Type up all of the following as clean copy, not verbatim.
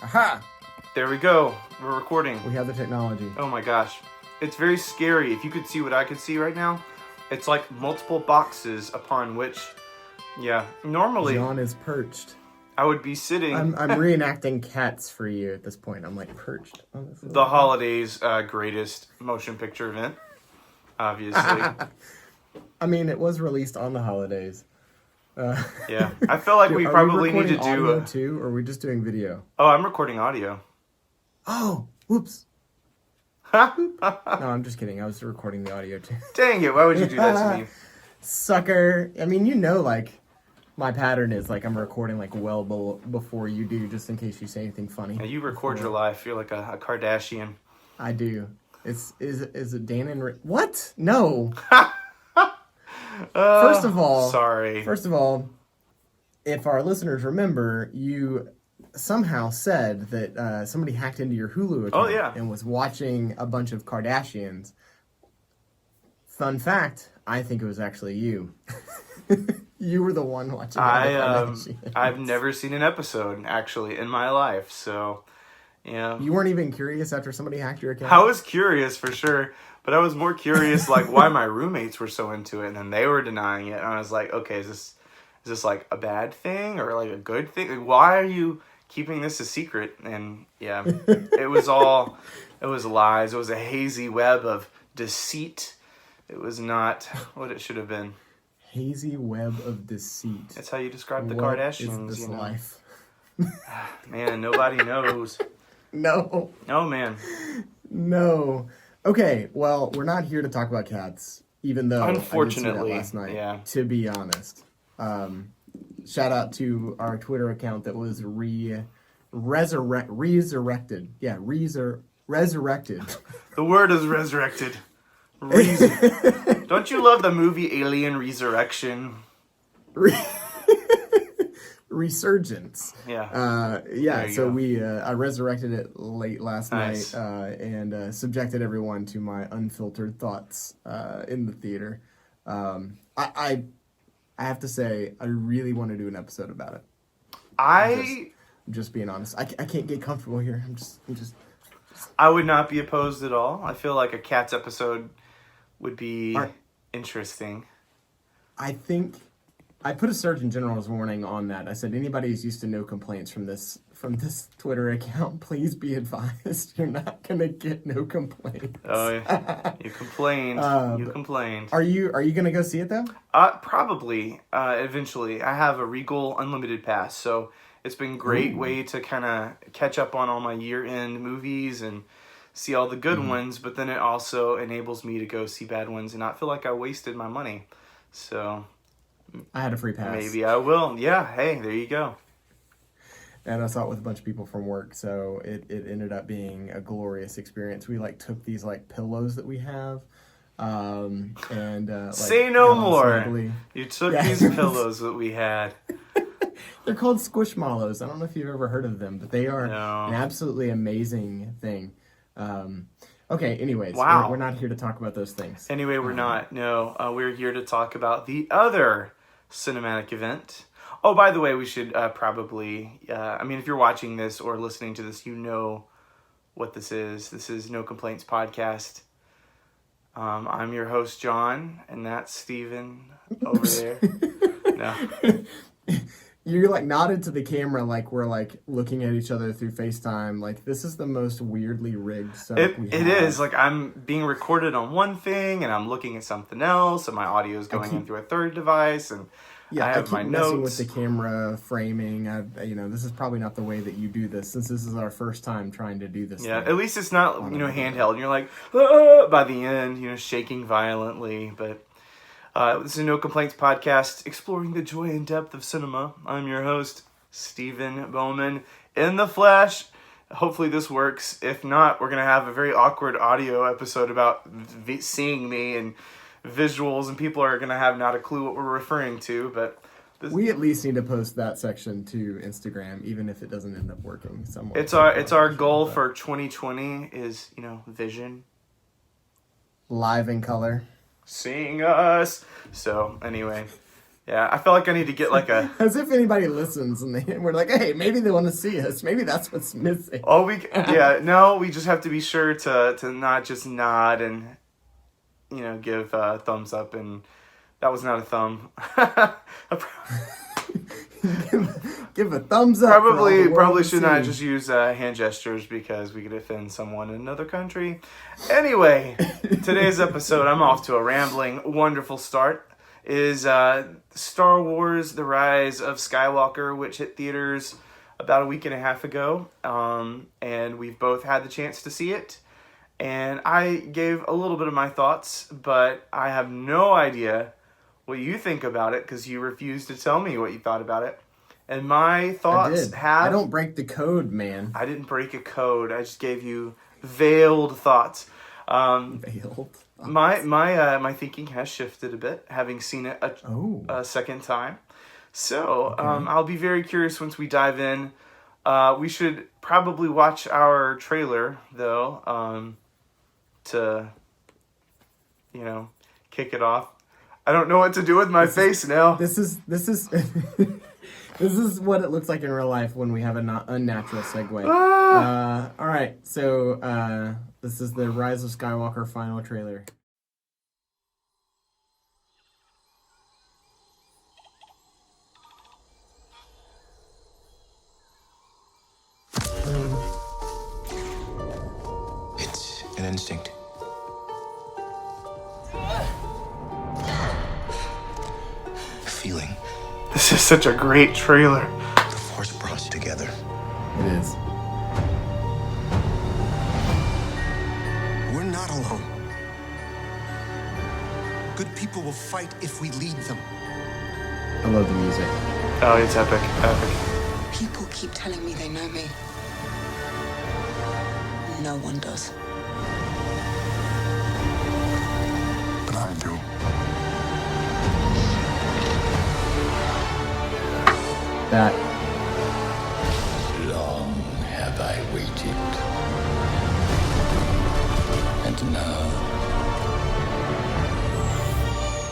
Aha! There we go. We're recording. We have the technology. Oh my gosh. It's very scary. If you could see what I could see right now, it's like multiple boxes upon which, normally Jon is perched. I would be sitting. I'm reenacting Cats for you at this point. I'm like perched on this. The holidays' greatest motion picture event, obviously. I mean, it was released on the holidays. Yeah, I feel like we probably need to do audio too, or are we just doing video? Oh, I'm recording audio. Oh, whoops. No, I'm just kidding. I was recording the audio too. Dang it! Why would you do that to me, sucker? I mean, you know, like my pattern is like I'm recording like well before you do, just in case you say anything funny. Yeah, you record your life. You're like a Kardashian. I do. Is it Dan and what? No. First of all, if our listeners remember, you somehow said that somebody hacked into your Hulu account and was watching a bunch of Kardashians. Fun fact, I think it was actually you. You were the one watching Kardashians. I've never seen an episode, actually, in my life, so, yeah. You weren't even curious after somebody hacked your account? I was curious, for sure. But I was more curious, like, why my roommates were so into it, and then they were denying it. And I was like, okay, is this like a bad thing or like a good thing? Like, why are you keeping this a secret? And yeah, it was lies. It was a hazy web of deceit. It was not what it should have been. Hazy web of deceit. That's how you describe the Kardashians. Is this life? Man, nobody knows. No. Oh man. No. Okay, well, we're not here to talk about cats, even though unfortunately, I did see that last night, to be honest. Shout out to our Twitter account that was resurrected. Yeah, resurrected. The word is resurrected. Don't you love the movie Alien Resurrection? Resurgence. Yeah. So I resurrected it late last night and subjected everyone to my unfiltered thoughts in the theater. I have to say, I really want to do an episode about it. I'm just being honest. I can't get comfortable here. I'm just. I would not be opposed at all. I feel like a Cats episode would be interesting. I think I put a Surgeon General's warning on that. I said, anybody who's used to no complaints from this Twitter account, please be advised, you're not gonna get no complaints. Oh, yeah. You complained. You complained. Are you gonna go see it though? Probably. Eventually, I have a Regal Unlimited pass, so it's been a great way to kind of catch up on all my year-end movies and see all the good ones. But then it also enables me to go see bad ones and not feel like I wasted my money. So. I had a free pass. Maybe I will. Yeah, hey, there you go. And I saw it with a bunch of people from work, so it ended up being a glorious experience. We took these pillows that we have, and say no more. Snugly. You took these pillows that we had. They're called Squishmallows. I don't know if you've ever heard of them, but they are an absolutely amazing thing. Okay, anyways, we're not here to talk about those things. Anyway, we're not. No, we're here to talk about the other cinematic event. Oh, by the way, we should probably, if you're watching this or listening to this, you know what this is. This is No Complaints Podcast. I'm your host, John, and that's Steven over there. No. You're nodded to the camera like we're looking at each other through FaceTime. This is the most weirdly rigged setup we have. It is. I'm being recorded on one thing and I'm looking at something else and my audio is going in through a third device and I have my notes. Messing with the camera framing. This is probably not the way that you do this since this is our first time trying to do this. Yeah, at least it's not, handheld. And you're like, by the end, shaking violently, but... this is a No Complaints Podcast, exploring the joy and depth of cinema. I'm your host, Jon Bowman, in the flesh. Hopefully this works. If not, we're going to have a very awkward audio episode about seeing me and visuals, and people are going to have not a clue what we're referring to. But we at least need to post that section to Instagram, even if it doesn't end up working somewhere. It's our goal for 2020 is, vision. Live in color. Seeing us. So, anyway, Yeah, I feel like I need to get like a... As if anybody listens and we're like, hey, maybe they want to see us. Maybe that's what's missing. Oh, no, we just have to be sure to not just nod and, give a thumbs up. And that was not a thumb. Give a thumbs up. Probably should not just use hand gestures because we could offend someone in another country. Anyway, today's episode, I'm off to a rambling, wonderful start, is Star Wars: The Rise of Skywalker, which hit theaters about a week and a half ago. And we've both had the chance to see it. And I gave a little bit of my thoughts, but I have no idea what you think about it because you refused to tell me what you thought about it. And my thoughts I don't break the code, man. I didn't break a code. I just gave you veiled thoughts. Veiled. My thinking has shifted a bit, having seen it a second time. So I'll be very curious once we dive in. We should probably watch our trailer though, to kick it off. I don't know what to do with my face now. This is this is what it looks like in real life when we have an unnatural segue. All right, so this is the Rise of Skywalker final trailer. It's an instinct. Feeling. This is such a great trailer. The Force brought us together. It is. We're not alone. Good people will fight if we lead them. I love the music. Oh, it's epic. Epic. People keep telling me they know me. No one does. But I do. That. Long have I waited. And now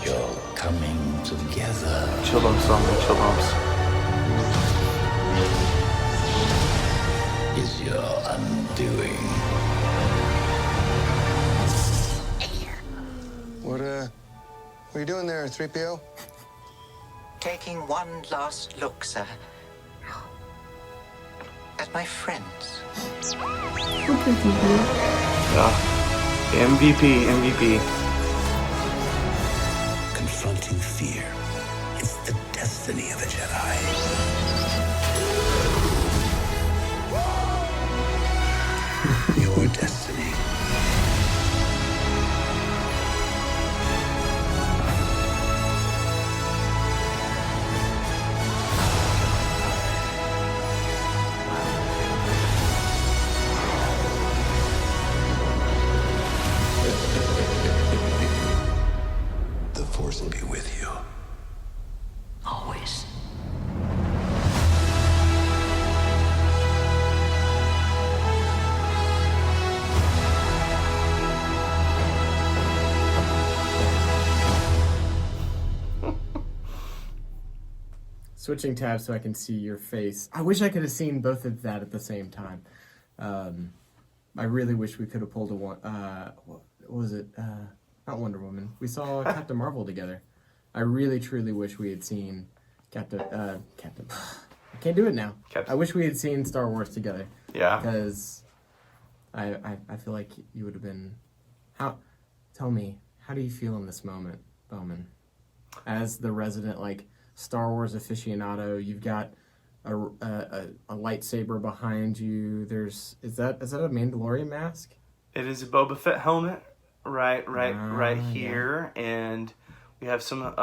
you're coming together. Chill bumps on me, chill bumps. Is your undoing. What are you doing there, 3PO? Taking one last look, sir. At my friends. Yeah. MVP. Confronting fear. It's the destiny of a Jedi. Your destiny. The Force will be with you. Always. Switching tabs so I can see your face. I wish I could have seen both of that at the same time. I really wish we could have pulled a one. What was it? Not Wonder Woman. We saw Captain Marvel together. I really, truly wish we had seen Captain. I can't do it now. Captain. I wish we had seen Star Wars together. Yeah. Because I feel like you would have been. Tell me, how do you feel in this moment, Bowman? As the resident Star Wars aficionado, you've got a lightsaber behind you. Is that a Mandalorian mask? It is a Boba Fett helmet, right here, yeah. And we have some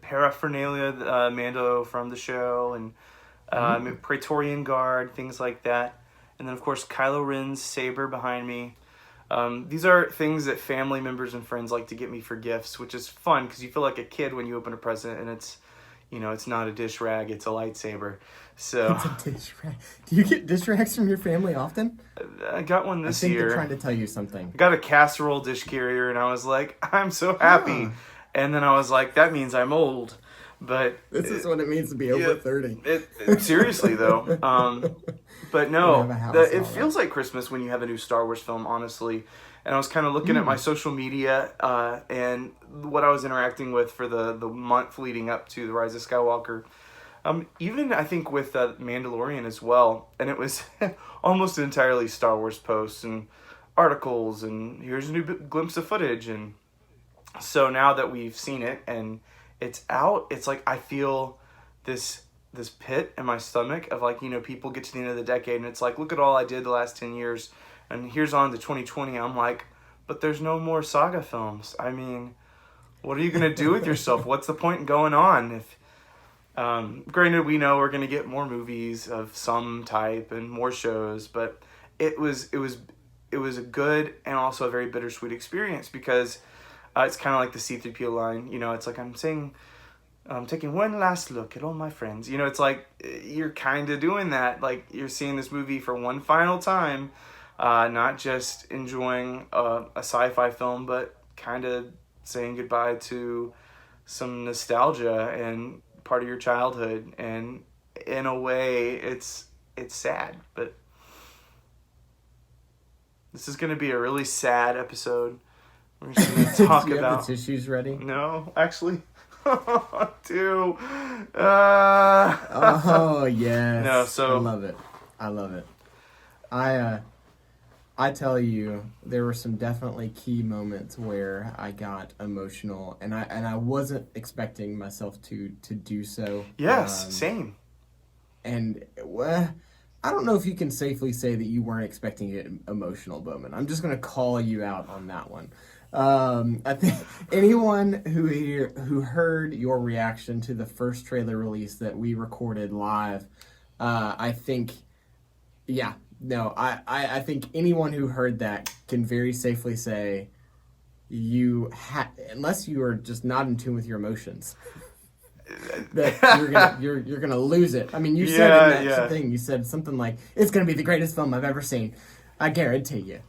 paraphernalia, Mando from the show, and Praetorian Guard, things like that, and then of course Kylo Ren's saber behind me. These are things that family members and friends like to get me for gifts, which is fun because you feel like a kid when you open a present and it's not a dish rag, it's a lightsaber. So it's a dish rag. Do you get dish rags from your family often? I got one this year. I think they're trying to tell you something. I got a casserole dish carrier, and I was like, I'm so happy. And then I was like, that means I'm old. But This is what it means to be over 30. Seriously though. But no, have a house it and all feels like Christmas when you have a new Star Wars film, honestly. And I was kind of looking at my social media and what I was interacting with for the month leading up to the Rise of Skywalker. Even I think with Mandalorian as well, and it was almost entirely Star Wars posts and articles, and here's a new glimpse of footage. And so now that we've seen it and it's out, it's like I feel this pit in my stomach of like, people get to the end of the decade and it's like, look at all I did the last 10 years, and here's on to 2020. I'm like, but there's no more saga films. I mean, what are you gonna do with yourself? What's the point in going on if? Granted, we know we're going to get more movies of some type and more shows, but it was a good and also a very bittersweet experience because it's kind of like the C-3PO line. It's like I'm taking one last look at all my friends. It's like you're kind of doing that. Like you're seeing this movie for one final time, not just enjoying a sci-fi film, but kind of saying goodbye to some nostalgia and part of your childhood. And in a way it's sad, but this is going to be a really sad episode. We're just going to talk Do you about have the tissues ready? No, actually. Dude. Oh yes. No, so I love it. I tell you, there were some definitely key moments where I got emotional, and I wasn't expecting myself to do so. Yes, same. And I don't know if you can safely say that you weren't expecting it emotional, Bowman. I'm just going to call you out on that one. I think anyone who heard your reaction to the first trailer release that we recorded live, I think, yeah. No, I think anyone who heard that can very safely say unless you are just not in tune with your emotions, that you're gonna lose it. I mean, you said in that thing, you said something like, "It's gonna be the greatest film I've ever seen." I guarantee you.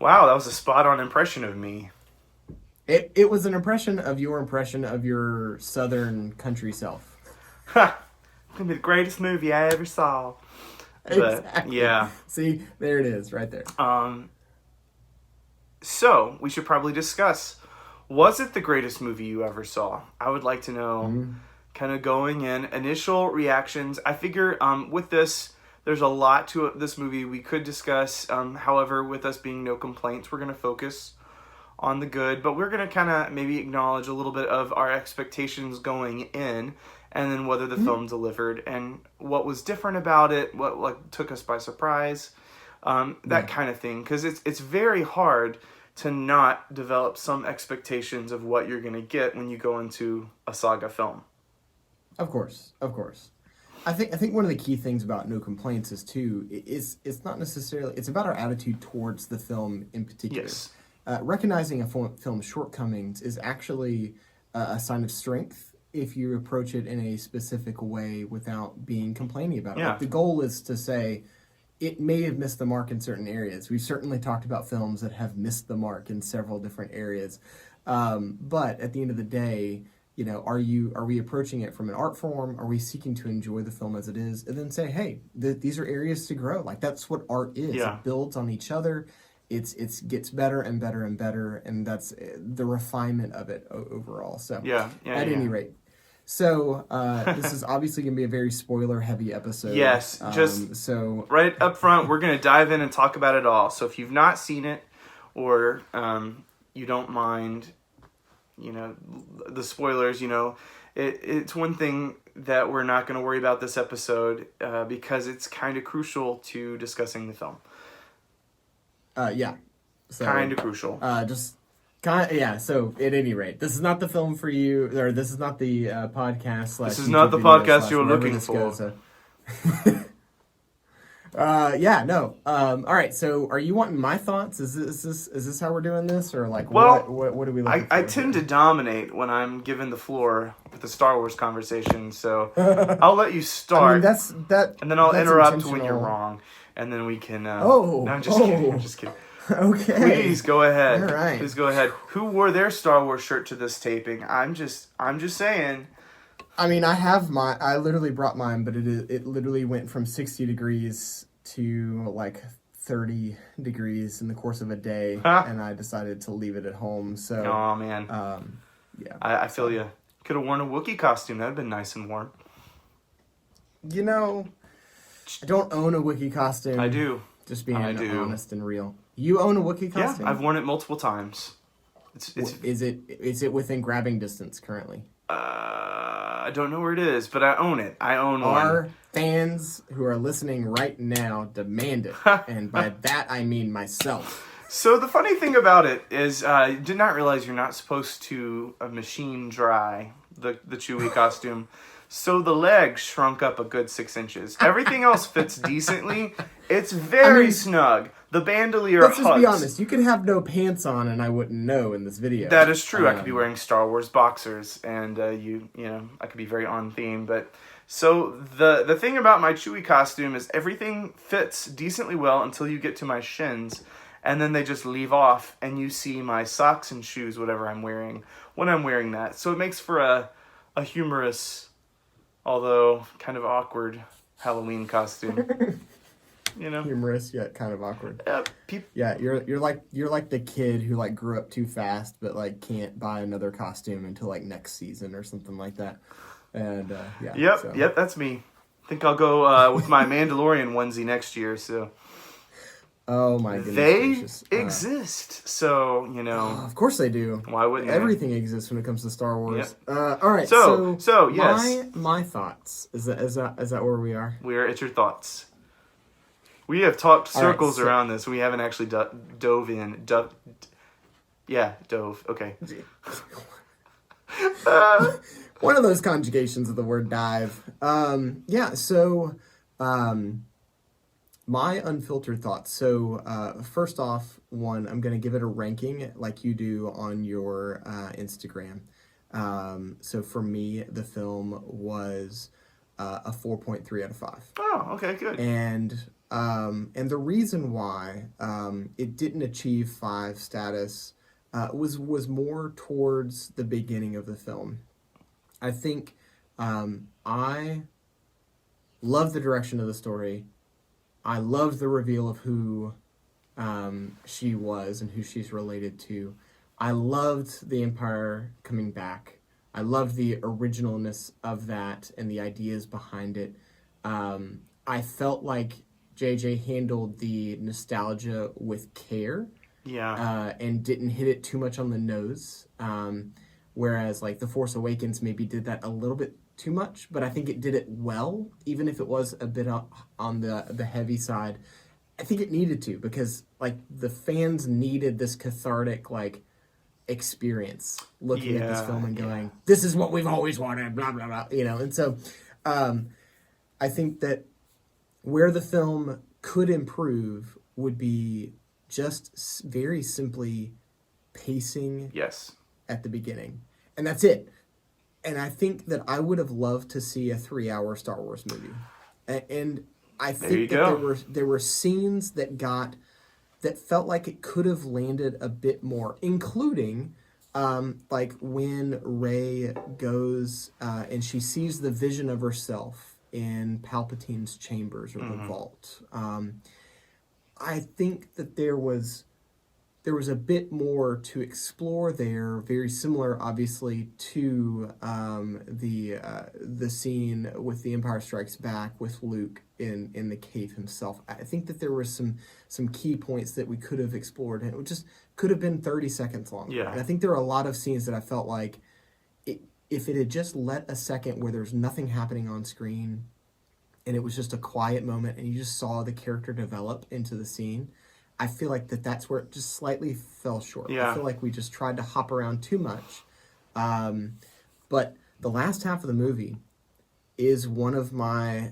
Wow, that was a spot on impression of me. It was an impression of your southern country self. It's gonna be the greatest movie I ever saw. But, exactly. Yeah. See, there it is, right there. So we should probably discuss: was it the greatest movie you ever saw? I would like to know, kind of going in, initial reactions. I figure with this, there's a lot to this movie we could discuss. However, with us being no complaints, we're gonna focus on the good, but we're gonna kind of maybe acknowledge a little bit of our expectations going in. And then whether the film delivered and what was different about it, what took us by surprise, that kind of thing. Because it's very hard to not develop some expectations of what you're going to get when you go into a saga film. Of course. I think one of the key things about No Complaints is too it's not necessarily, it's about our attitude towards the film in particular. Yes. Recognizing a film's shortcomings is actually a sign of strength if you approach it in a specific way without being complaining about it. Yeah. Like, the goal is to say it may have missed the mark in certain areas. We've certainly talked about films that have missed the mark in several different areas. But at the end of the day, are we approaching it from an art form? Are we seeking to enjoy the film as it is? And then say, hey, these are areas to grow. Like, that's what art is. Yeah. It builds on each other. It gets better and better and better. And that's the refinement of it overall. So at any rate. So, this is obviously going to be a very spoiler-heavy episode. Yes, so right up front, we're going to dive in and talk about it all. So if you've not seen it, or you don't mind, the spoilers, it's one thing that we're not going to worry about this episode because it's kind of crucial to discussing the film. Yeah. So, kind of crucial. So at any rate, this is not the film for you, or this is not the podcast. This is not the podcast you're looking for. All right. So, are you wanting my thoughts? Is this how we're doing this, or like what do we? I tend to dominate when I'm given the floor with the Star Wars conversation, so I'll let you start. And then I'll interrupt when you're wrong, and then we can. No, I'm just kidding. I'm just kidding. Okay. Please go ahead. All right. Please go ahead. Who wore their Star Wars shirt to this taping? I'm just saying. I mean, I literally brought mine, but it literally went from 60 degrees to like 30 degrees in the course of a day, and I decided to leave it at home. So, Oh man. yeah. I feel you. Could have worn a Wookiee costume. That'd been nice and warm. You know, I don't own a Wookiee costume. I do. Just being I do. honest and real. You own a Wookiee costume? Yeah, I've worn it multiple times. Is it within grabbing distance currently? I don't know where it is, but I own it. I own Our one. fans who are listening right now demand it. And by that, I mean myself. So the funny thing about it is, I did not realize you're not supposed to machine dry the Chewie costume. So the legs shrunk up a good 6 inches. Everything else fits decently. It's very snug. The bandolier Let's hugs. just be honest. You could have no pants on and I wouldn't know in this video. That is true. I could be wearing Star Wars boxers, and you know, I could be very on theme. But so the thing about my Chewie costume is everything fits decently well until you get to my shins, and then they just leave off, and you see my socks and shoes, whatever I'm wearing, when I'm wearing that. So it makes for a humorous, although kind of awkward Halloween costume. You know, Humorous yet kind of awkward. Yeah, Yeah, you're like the kid who like grew up too fast but like can't buy another costume until like next season or something like that. And yeah. Yep, that's me. I think I'll go with my Mandalorian onesie next year. So Oh my goodness they gracious. exist. So you know, Of course they do. why wouldn't they? Everything exists when it comes to Star Wars. Yep. All right. So, yes. My thoughts. Is that where we are? We're at your thoughts. We have talked All right, circles so- around this. We haven't actually dove in. Dove. Okay. One of those conjugations of the word dive. Yeah, so my unfiltered thoughts. So first off, I'm going to give it a ranking like you do on your Instagram. So for me, the film was a 4.3 out of 5. Oh, okay, good. And the reason why it didn't achieve 5 status was more towards the beginning of the film. I think I love the direction of the story. I loved the reveal of who she was and who she's related to. I loved the Empire coming back. I loved the originalness of that and the ideas behind it. I felt like JJ handled the nostalgia with care. Yeah. And didn't hit it too much on the nose. Whereas like The Force Awakens maybe did that a little bit too much, but I think it did it well, even if it was a bit on the heavy side. I think it needed to, because like the fans needed this cathartic like experience looking at this film and going, this is what we've always wanted, blah blah blah, you know. And so I think that where the film could improve would be just very simply pacing at the beginning. And that's it. And I think that I would have loved to see a 3-hour Star Wars movie. And I think that there were scenes that felt like it could have landed a bit more, including like when Rey goes and she sees the vision of herself in Palpatine's chambers or the vault. I think that there was a bit more to explore there, very similar, obviously, to the scene with The Empire Strikes Back with Luke in the cave himself. I think that there were some key points that we could have explored, and it just could have been 30 seconds long. Yeah. And I think there are a lot of scenes that I felt like if it had just let a second where there's nothing happening on screen, and it was just a quiet moment, and you just saw the character develop into the scene, I feel like that's where it just slightly fell short. Yeah. I feel like we just tried to hop around too much. But the last half of the movie is one of my,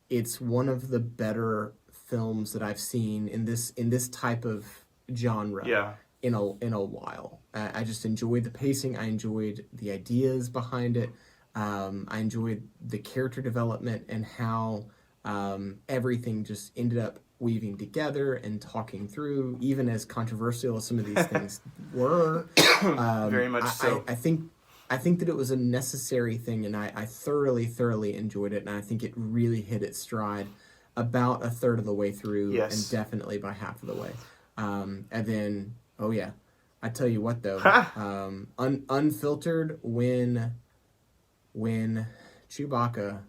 it's one of the better films that I've seen in this type of genre in a while. I just enjoyed the pacing. I enjoyed the ideas behind it. I enjoyed the character development and how everything just ended up weaving together and talking through, even as controversial as some of these things were. Very much so. I think that it was a necessary thing, and I thoroughly enjoyed it, and I think it really hit its stride about a third of the way through, Yes. and definitely by half of the way. And then, oh yeah, I tell you what though, unfiltered when Chewbacca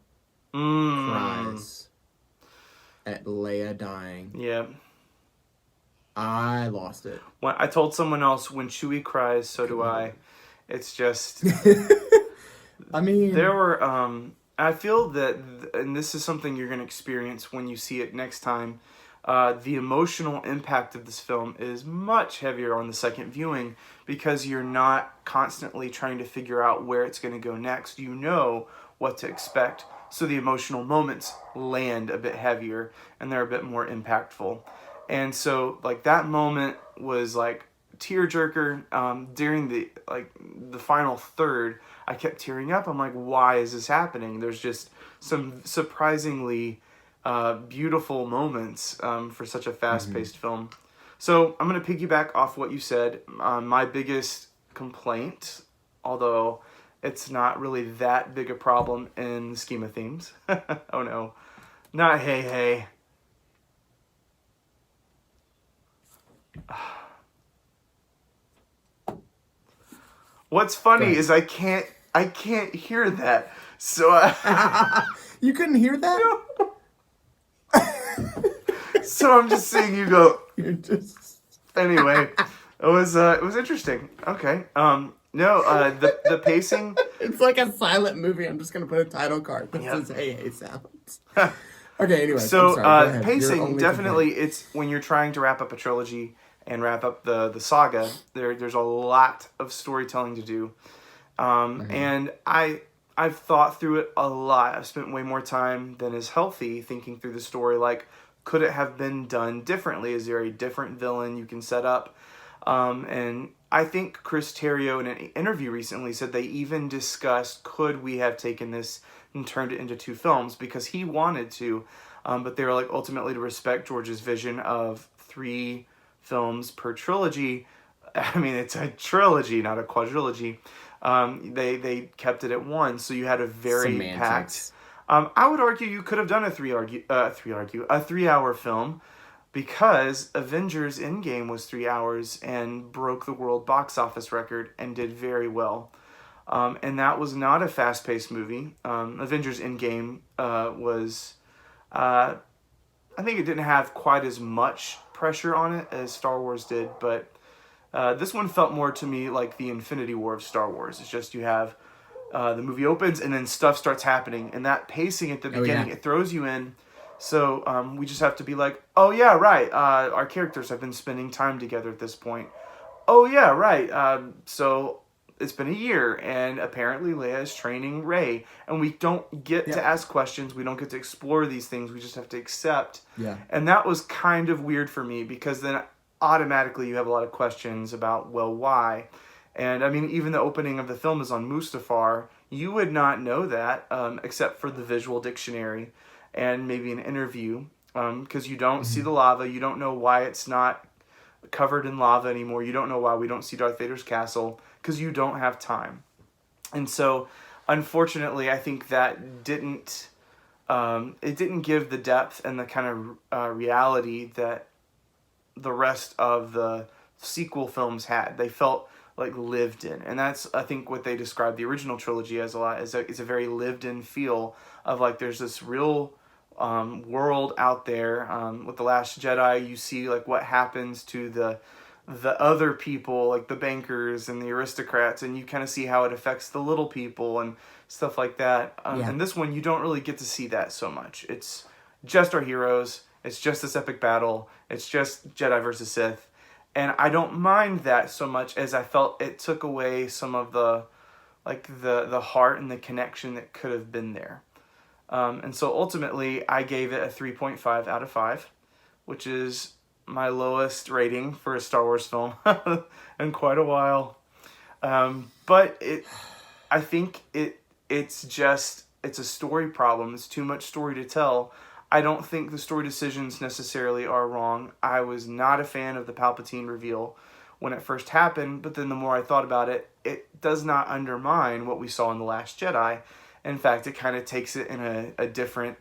cries at Leia dying, Yeah. I lost it. When I told someone else, when Chewie cries, so do I. It's just... I mean... There were... I feel that, and this is something you're going to experience when you see it next time, the emotional impact of this film is much heavier on the second viewing because you're not constantly trying to figure out where it's going to go next. You know what to expect. So the emotional moments land a bit heavier and they're a bit more impactful. And so like that moment was like tearjerker. During the final third, I kept tearing up. I'm like, why is this happening? There's just some surprisingly beautiful moments for such a fast-paced film. So I'm going to piggyback off what you said. My biggest complaint, although it's not really that big a problem in the scheme of themes. Oh no, not hey. What's funny is I can't hear that. So you couldn't hear that? So I'm just seeing you go. You're just... Anyway, it was interesting. Okay. The pacing. It's like a silent movie. I'm just gonna put a title card that says "Hey sounds." Okay. Anyway. So I'm sorry, go ahead. pacing definitely. It's when you're trying to wrap up a trilogy and wrap up the saga. There's a lot of storytelling to do, and I've thought through it a lot. I've spent way more time than is healthy thinking through the story. Like, could it have been done differently? Is there a different villain you can set up? And I think Chris Terrio in an interview recently said they even discussed, could we have taken this and turned it into 2 films? Because he wanted to, but they were like, ultimately to respect George's vision of 3 films per trilogy. I mean, it's a trilogy, not a quadrilogy. They kept it at 1, so you had a very packed. I would argue you could have done a 3-hour film, because Avengers Endgame was 3 hours and broke the world box office record and did very well. And that was not a fast-paced movie. Avengers Endgame was, I think it didn't have quite as much pressure on it as Star Wars did, but this one felt more to me like the Infinity War of Star Wars. It's just you have the movie opens and then stuff starts happening, and that pacing at the beginning, it throws you in. So we just have to be like, oh yeah, right, our characters have been spending time together at this point. Oh yeah, right, so it's been a year, and apparently Leia is training Rey, and we don't get to ask questions, we don't get to explore these things, we just have to accept. Yeah. And that was kind of weird for me, because then automatically you have a lot of questions about, well, why? And I mean, even the opening of the film is on Mustafar. You would not know that, except for the visual dictionary and maybe an interview, because you don't see the lava. You don't know why it's not covered in lava anymore. You don't know why we don't see Darth Vader's castle, because you don't have time. And so, unfortunately, I think that it didn't give the depth and the kind of reality that the rest of the sequel films had. They felt like lived in, and that's, I think, what they described the original trilogy as a lot. It's a very lived in feel of like there's this real world out there. With the Last Jedi, you see like what happens to the other people, like the bankers and the aristocrats, and you kind of see how it affects the little people and stuff like that. And this one, you don't really get to see that so much. It's just our heroes. It's just this epic battle. It's just Jedi versus Sith. And I don't mind that so much, as I felt it took away some of the heart and the connection that could have been there. And so ultimately, I gave it a 3.5 out of 5, which is my lowest rating for a Star Wars film in quite a while. But I think it's a story problem. It's too much story to tell. I don't think the story decisions necessarily are wrong. I was not a fan of the Palpatine reveal when it first happened, but then the more I thought about it, it does not undermine what we saw in The Last Jedi. In fact, it kind of takes it in a different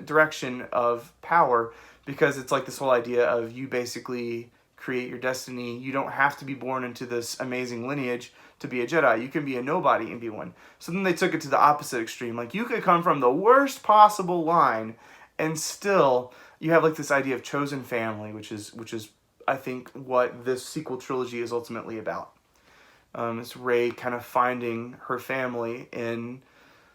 direction of power, because it's like this whole idea of you basically create your destiny. You don't have to be born into this amazing lineage to be a Jedi. You can be a nobody and be one. So then they took it to the opposite extreme. Like, you could come from the worst possible line and still you have like this idea of chosen family, which is I think what this sequel trilogy is ultimately about. It's Rey kind of finding her family in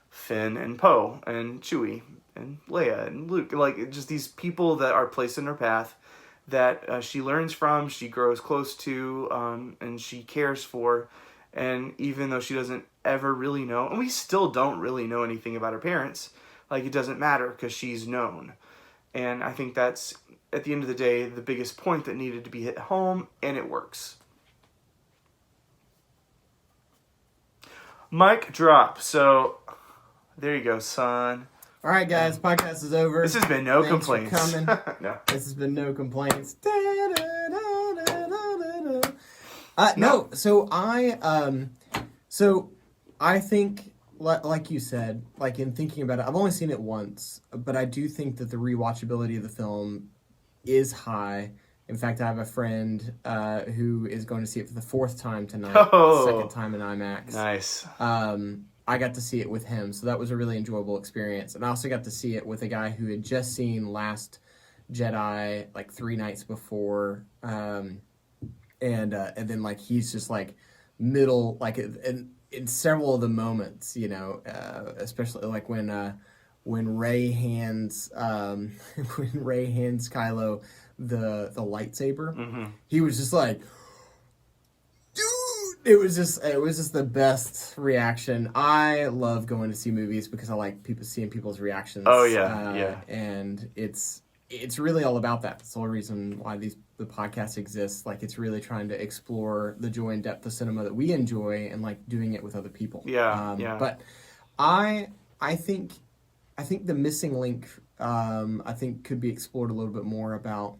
Finn and Poe and Chewie and Leia and Luke. Like, just these people that are placed in her path that she learns from, she grows close to, and she cares for. And even though she doesn't ever really know, and we still don't really know anything about her parents, like, it doesn't matter because she's known. And I think that's, at the end of the day, the biggest point that needed to be hit home, and it works. Mic drop. So, there you go, son. All right, guys, podcast is over. This has been no Thanks complaints. For coming. No. This has been no complaints. No, so I think, like you said, like in thinking about it, I've only seen it once, but I do think that the rewatchability of the film is high. In fact, I have a friend who is going to see it for the 4th time tonight, second time in IMAX. Nice. I got to see it with him, so that was a really enjoyable experience. And I also got to see it with a guy who had just seen Last Jedi like 3 nights before, and then like he's just like middle, like in several of the moments, you know, especially like when Rey hands Kylo the lightsaber, he was just like, dude. It was just the best reaction. I love going to see movies because I like seeing people's reactions. Oh yeah, and it's really all about that. It's the whole reason why the podcast exists. Like, it's really trying to explore the joy and depth of cinema that we enjoy and like doing it with other people. Yeah. But I think the missing link I think could be explored a little bit more about.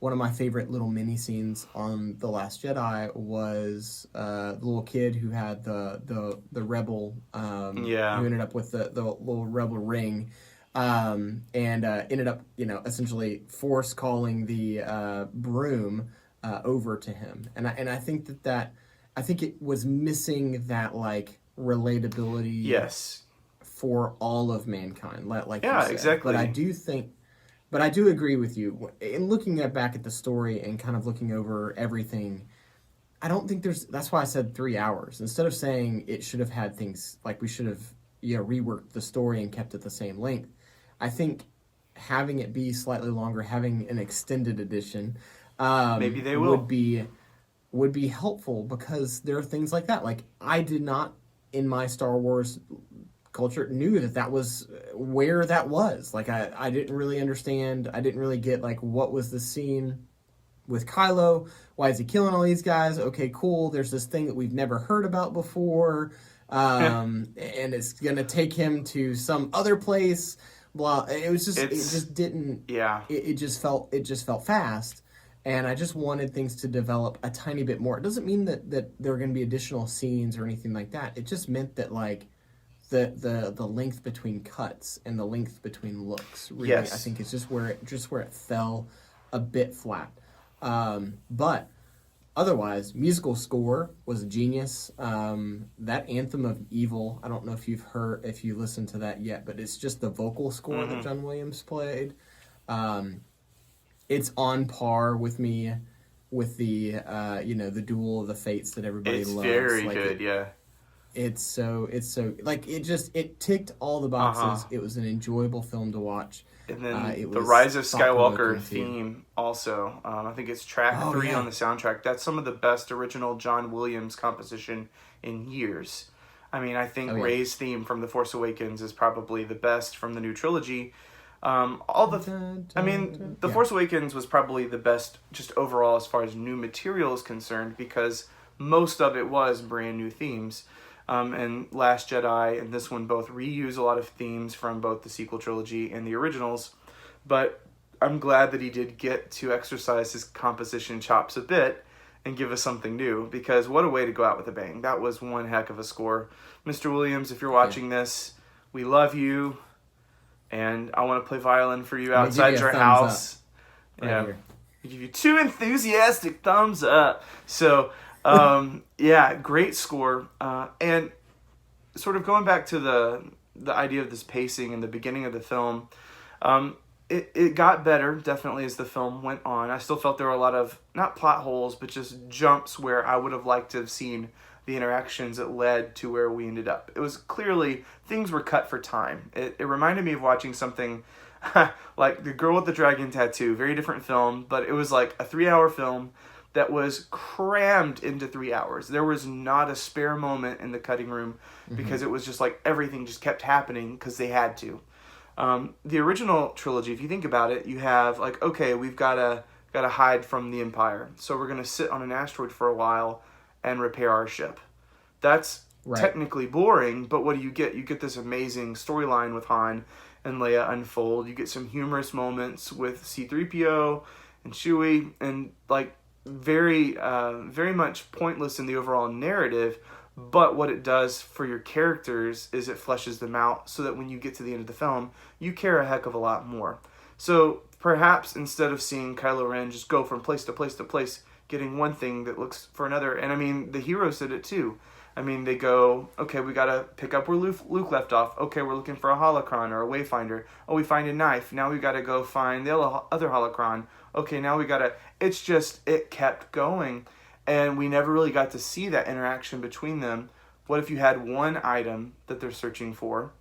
One of my favorite little mini scenes on The Last Jedi was the little kid who had the rebel, who ended up with the little rebel ring, and ended up, you know, essentially force calling the broom over to him, and I think I think it was missing that like relatability, yes, for all of mankind, like yeah, you said. exactly. But I do agree with you. In looking back at the story and kind of looking over everything, I don't think that's why I said 3 hours. Instead of saying it should have had things, like we should have, you know, reworked the story and kept it the same length. I think having it be slightly longer, having an extended edition, maybe they will, would be helpful, because there are things like that. Like, I did not, in my Star Wars culture, knew that was where that was. Like, I didn't really understand. I didn't really get like what was the scene with Kylo. Why is he killing all these guys? Okay, cool. There's this thing that we've never heard about before, and it's gonna take him to some other place. Blah. It just didn't. Yeah. It just felt fast, and I just wanted things to develop a tiny bit more. It doesn't mean that there are going to be additional scenes or anything like that. It just meant that like the length between cuts and the length between looks, really, yes. I think it's just where it fell a bit flat. But otherwise, musical score was a genius. That Anthem of Evil, I don't know if you listened to that yet, but it's just the vocal score that John Williams played. It's on par with me with the the Duel of the Fates that everybody loves. It's very good, yeah. It's so like it ticked all the boxes. It was an enjoyable film to watch. And then the Rise of Skywalker theme also. I think it's track 3 on the soundtrack. That's some of the best original John Williams composition in years. I mean, I think Rey's theme from The Force Awakens is probably the best from the new trilogy. The Force Awakens was probably the best just overall as far as new material is concerned, because most of it was brand new themes. And Last Jedi and this one both reuse a lot of themes from both the sequel trilogy and the originals. But I'm glad that he did get to exercise his composition chops a bit and give us something new, because what a way to go out with a bang. That was one heck of a score. Mr. Williams, if you're watching this, we love you, and I want to play violin for you outside your house. Right here. I give you 2 enthusiastic thumbs up. So, yeah, great score. And sort of going back to the idea of this pacing in the beginning of the film, it got better, definitely, as the film went on. I still felt there were a lot of, not plot holes, but just jumps where I would have liked to have seen the interactions that led to where we ended up. It was clearly, things were cut for time. It reminded me of watching something like The Girl with the Dragon Tattoo, very different film, but it was like a 3-hour film that was crammed into 3 hours. There was not a spare moment in the cutting room, because it was just like everything just kept happening because they had to. The original trilogy, if you think about it, you have like, okay, we've gotta hide from the Empire, so we're gonna sit on an asteroid for a while and repair our ship. That's technically boring, but what do you get? You get this amazing storyline with Han and Leia unfold. You get some humorous moments with C-3PO and Chewie, and like very much pointless in the overall narrative. But what it does for your characters is it fleshes them out so that when you get to the end of the film, you care a heck of a lot more. So perhaps instead of seeing Kylo Ren just go from place to place to place, getting one thing that looks for another, and I mean, the heroes did it too. I mean, they go, okay, we gotta pick up where Luke left off. Okay, we're looking for a holocron or a wayfinder. Oh, we find a knife. Now we gotta go find the other holocron. Okay, now we gotta... It's just, it kept going. And we never really got to see that interaction between them. What if you had one item that they're searching for,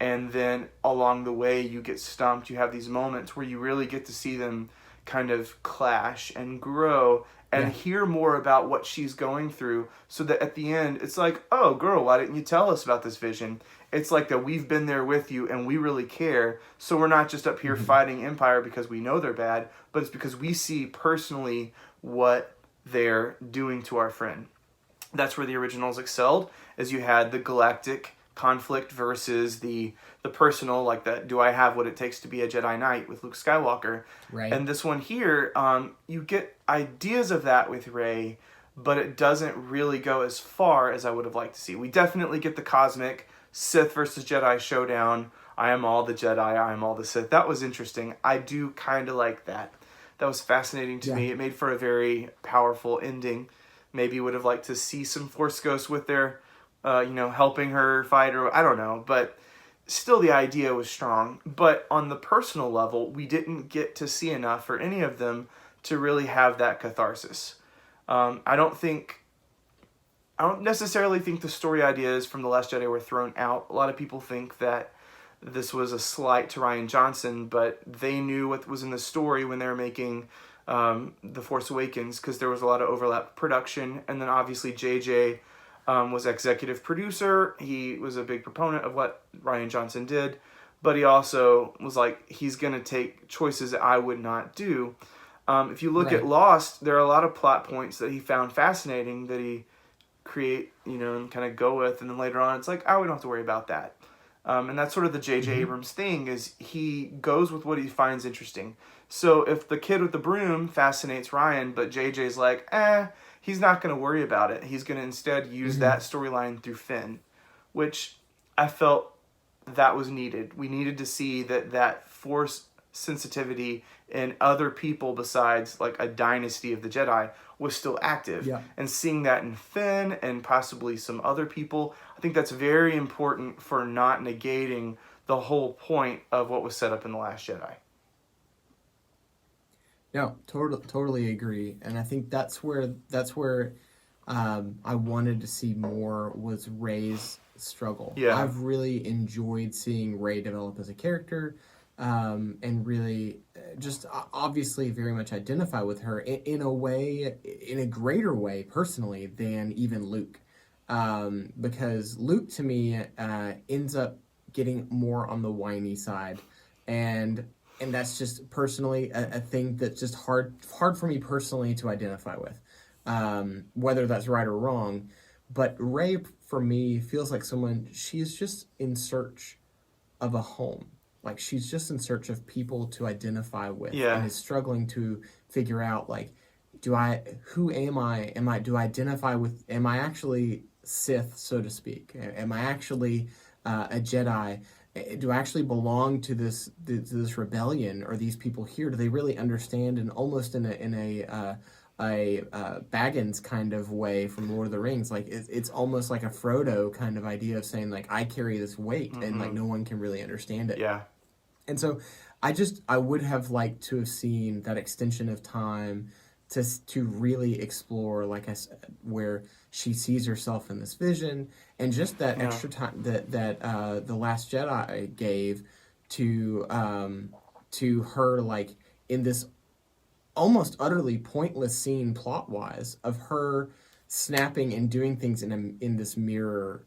and then along the way you get stumped? You have these moments where you really get to see them kind of clash and grow and hear more about what she's going through, so that at the end it's like, oh girl, why didn't you tell us about this vision? It's like that we've been there with you and we really care, so we're not just up here fighting Empire because we know they're bad, but it's because we see personally what they're doing to our friend. That's where the originals excelled, as you had the galactic conflict versus the personal, like that, do I have what it takes to be a Jedi Knight with Luke Skywalker? Right. And this one here, you get ideas of that with Rey, but it doesn't really go as far as I would have liked to see. We definitely get the cosmic Sith versus Jedi showdown. I am all the Jedi, I am all the Sith. That was interesting. I do kind of like that. That was fascinating to me. It made for a very powerful ending. Maybe would have liked to see some Force Ghosts with their, helping her fight, or I don't know. But still, the idea was strong. But on the personal level, we didn't get to see enough for any of them to really have that catharsis. I don't necessarily think the story ideas from The Last Jedi were thrown out. A lot of people think that this was a slight to Rian Johnson, but they knew what was in the story when they were making The Force Awakens, because there was a lot of overlap production. And then obviously JJ was executive producer. He was a big proponent of what Rian Johnson did, but he also was like, he's going to take choices that I would not do. If you look at Lost, there are a lot of plot points that he found fascinating that he create, and kind of go with, and then later on it's like, oh, we don't have to worry about that. And that's sort of the J.J. Abrams thing, is he goes with what he finds interesting. So if the kid with the broom fascinates Ryan, but J.J.'s like, he's not going to worry about it. He's going to instead use that storyline through Finn, which I felt that was needed. We needed to see that Force sensitivity in other people besides like a dynasty of the Jedi was still active. And seeing that in Finn and possibly some other people, I think that's very important for not negating the whole point of what was set up in The Last Jedi. No, totally agree. And I think that's where I wanted to see more, was Rey's struggle. I've really enjoyed seeing Rey develop as a character, and really just obviously very much identify with her in a greater way personally than even Luke, because Luke to me ends up getting more on the whiny side, and that's just personally a thing that's just hard for me personally to identify with, whether that's right or wrong. but Rey for me feels like someone, she's just in search of a home. Like she's just in search of people to identify with, and is struggling to figure out like, who am I? Do I identify with? Am I actually Sith, so to speak? Am I actually a Jedi? Do I actually belong to this rebellion, or these people here? Do they really understand? And almost in a Baggins kind of way from Lord of the Rings, like it's almost like a Frodo kind of idea of saying like, I carry this weight, and like no one can really understand it. Yeah. And so I would have liked to have seen that extension of time to really explore, like I said, where she sees herself in this vision, and just that extra time that the Last Jedi gave to her, like in this almost utterly pointless scene plot wise of her snapping and doing things in this mirror,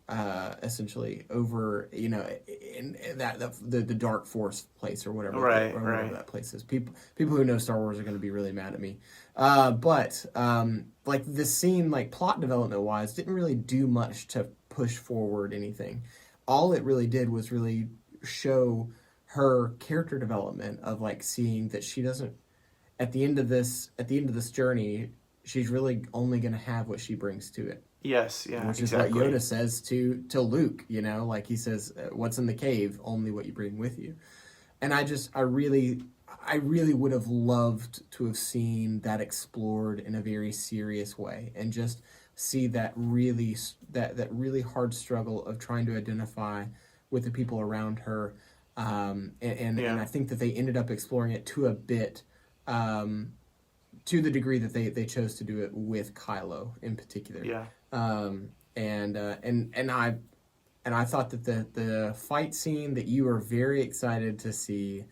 essentially over, you know, in that the dark force place or whatever, whatever that place is. People who know Star Wars are going to be really mad at me. But like this scene, like plot development wise, didn't really do much to push forward anything. All it really did was really show her character development of like seeing that she doesn't, at the end of this journey, she's really only going to have what she brings to it. Yes, yeah, which is what Yoda says to Luke, you know, like he says, what's in the cave, only what you bring with you. And I really would have loved to have seen that explored in a very serious way, and just see that really hard struggle of trying to identify with the people around her. And I think that they ended up exploring it to a bit, to the degree that they chose to do it with Kylo in particular. Yeah. And I thought that the fight scene that you were very excited to see,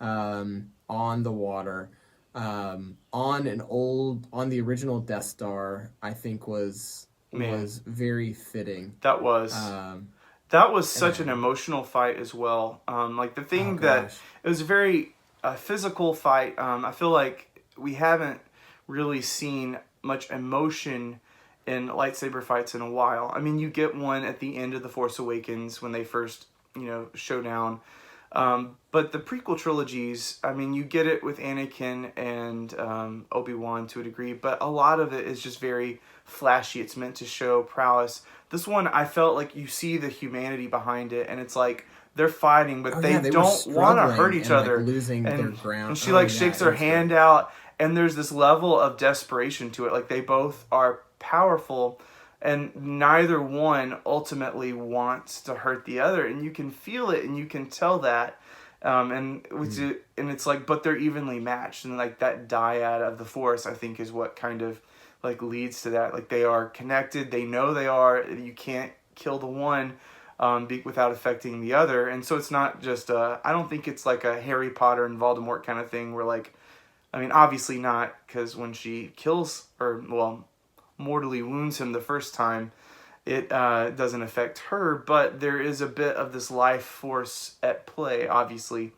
on the water, on the original Death Star, I think was very fitting. That was such an emotional fight as well. Like the thing that it was a very physical fight. I feel like we haven't really seen much emotion in lightsaber fights in a while. I mean, you get one at the end of The Force Awakens when they first, show down. But the prequel trilogies, I mean, you get it with Anakin and Obi-Wan to a degree, but a lot of it is just very flashy. It's meant to show prowess. This one, I felt like you see the humanity behind it, and it's like they're fighting, but they don't want to hurt each other. Like losing their ground. And she shakes her hand out, and there's this level of desperation to it. Like they both are powerful, and neither one ultimately wants to hurt the other, and you can feel it, and you can tell that, and it's like, but they're evenly matched, and like that dyad of the Force, I think, is what kind of like leads to that. Like they are connected, they know they are. You can't kill the one without affecting the other, and so it's not just I don't think it's like a Harry Potter and Voldemort kind of thing where like, I mean, obviously not, because when she kills mortally wounds him the first time, it doesn't affect her, but there is a bit of this life force at play, obviously,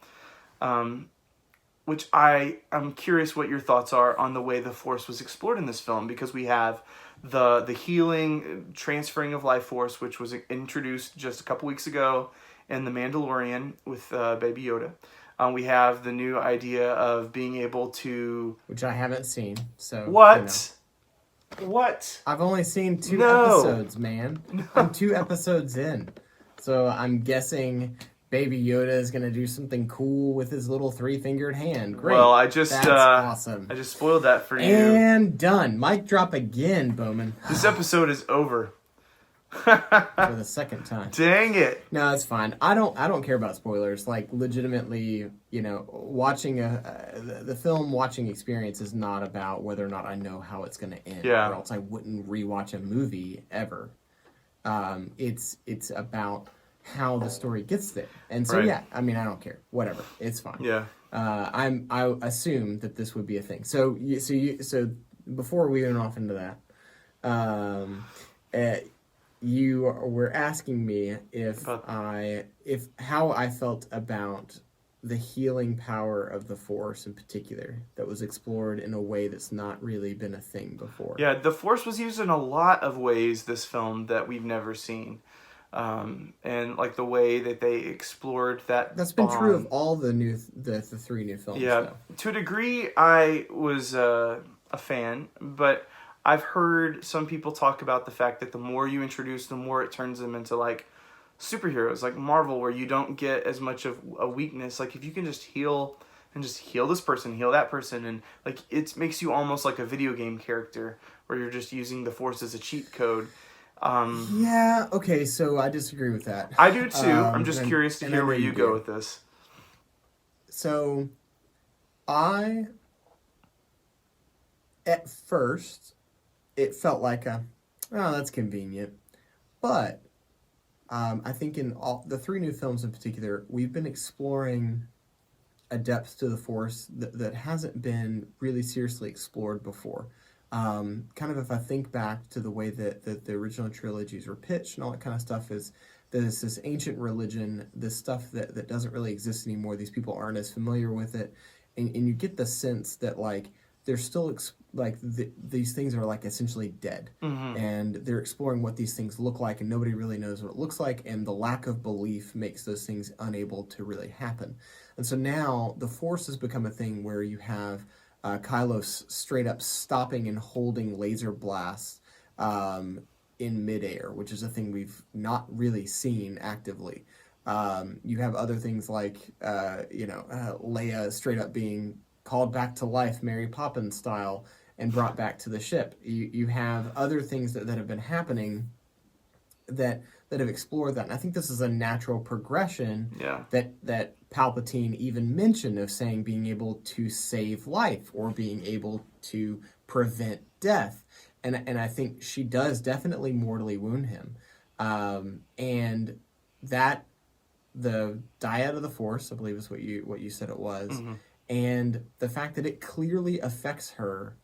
which I'm curious what your thoughts are on the way the Force was explored in this film, because we have the healing, transferring of life force, which was introduced just a couple weeks ago in The Mandalorian with Baby Yoda. We have the new idea of being able to... Which I haven't seen, so... What? What? I've only seen 2 episodes, man. No. I'm 2 episodes in. So I'm guessing Baby Yoda is going to do something cool with his little 3-fingered hand. Great. Well, that's awesome. I just spoiled that for you. And done. Mic drop again, Bowman. This episode is over. For the second time. Dang it. No, it's fine. I don't care about spoilers. Like, legitimately, watching the film watching experience is not about whether or not I know how it's going to end. Yeah. Or else I wouldn't rewatch a movie ever. It's about how the story gets there. And so, yeah, I mean, I don't care. Whatever. It's fine. Yeah. I assume that this would be a thing. So before we went off into that, you were asking me how I felt about the healing power of the Force in particular that was explored in a way that's not really been a thing before. Yeah, the Force was used in a lot of ways this film that we've never seen. And like the way that they explored That's been true of bond. all the three new films. Yeah, though. to a degree, I was a fan, but I've heard some people talk about the fact that the more you introduce, the more it turns them into like superheroes, like Marvel, where you don't get as much of a weakness. Like if you can just heal and just heal this person, heal that person, and like it makes you almost like a video game character where you're just using the Force as a cheat code. Yeah. Okay. So I disagree with that. I do too. I'm just curious to and hear I where know you go with this. So, at first, it felt like that's convenient. But I think in all the three new films in particular, we've been exploring a depth to the Force that hasn't been really seriously explored before. Kind of if I think back to the way that the original trilogies were pitched and all that kind of stuff is there's this ancient religion, this stuff that doesn't really exist anymore. These people aren't as familiar with it. And you get the sense that like they're still these things are like essentially dead, and they're exploring what these things look like, and nobody really knows what it looks like, and the lack of belief makes those things unable to really happen. And so now the Force has become a thing where you have Kylo straight up stopping and holding laser blasts in midair, which is a thing we've not really seen actively. You have other things like, Leia straight up being called back to life, Mary Poppins style, and brought back to the ship. You have other things that have been happening that have explored that. And I think this is a natural progression that Palpatine even mentioned of saying being able to save life or being able to prevent death. And I think she does definitely mortally wound him. And that the dyad of the Force, I believe is what you said it was, and the fact that it clearly affects her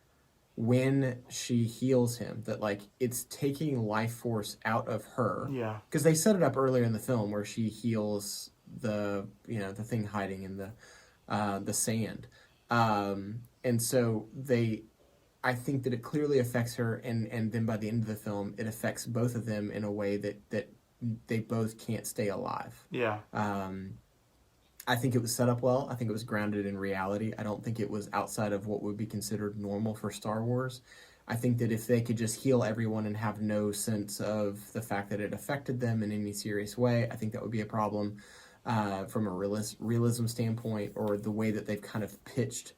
when she heals him, that like it's taking life force out of her. Yeah. Because they set it up earlier in the film where she heals the thing hiding in the sand, and so I think that it clearly affects her, and then by the end of the film, it affects both of them in a way that they both can't stay alive. Yeah. I think it was set up well. I think it was grounded in reality. I don't think it was outside of what would be considered normal for Star Wars. I think that if they could just heal everyone and have no sense of the fact that it affected them in any serious way, I think that would be a problem from a realism standpoint, or the way that they've kind of pitched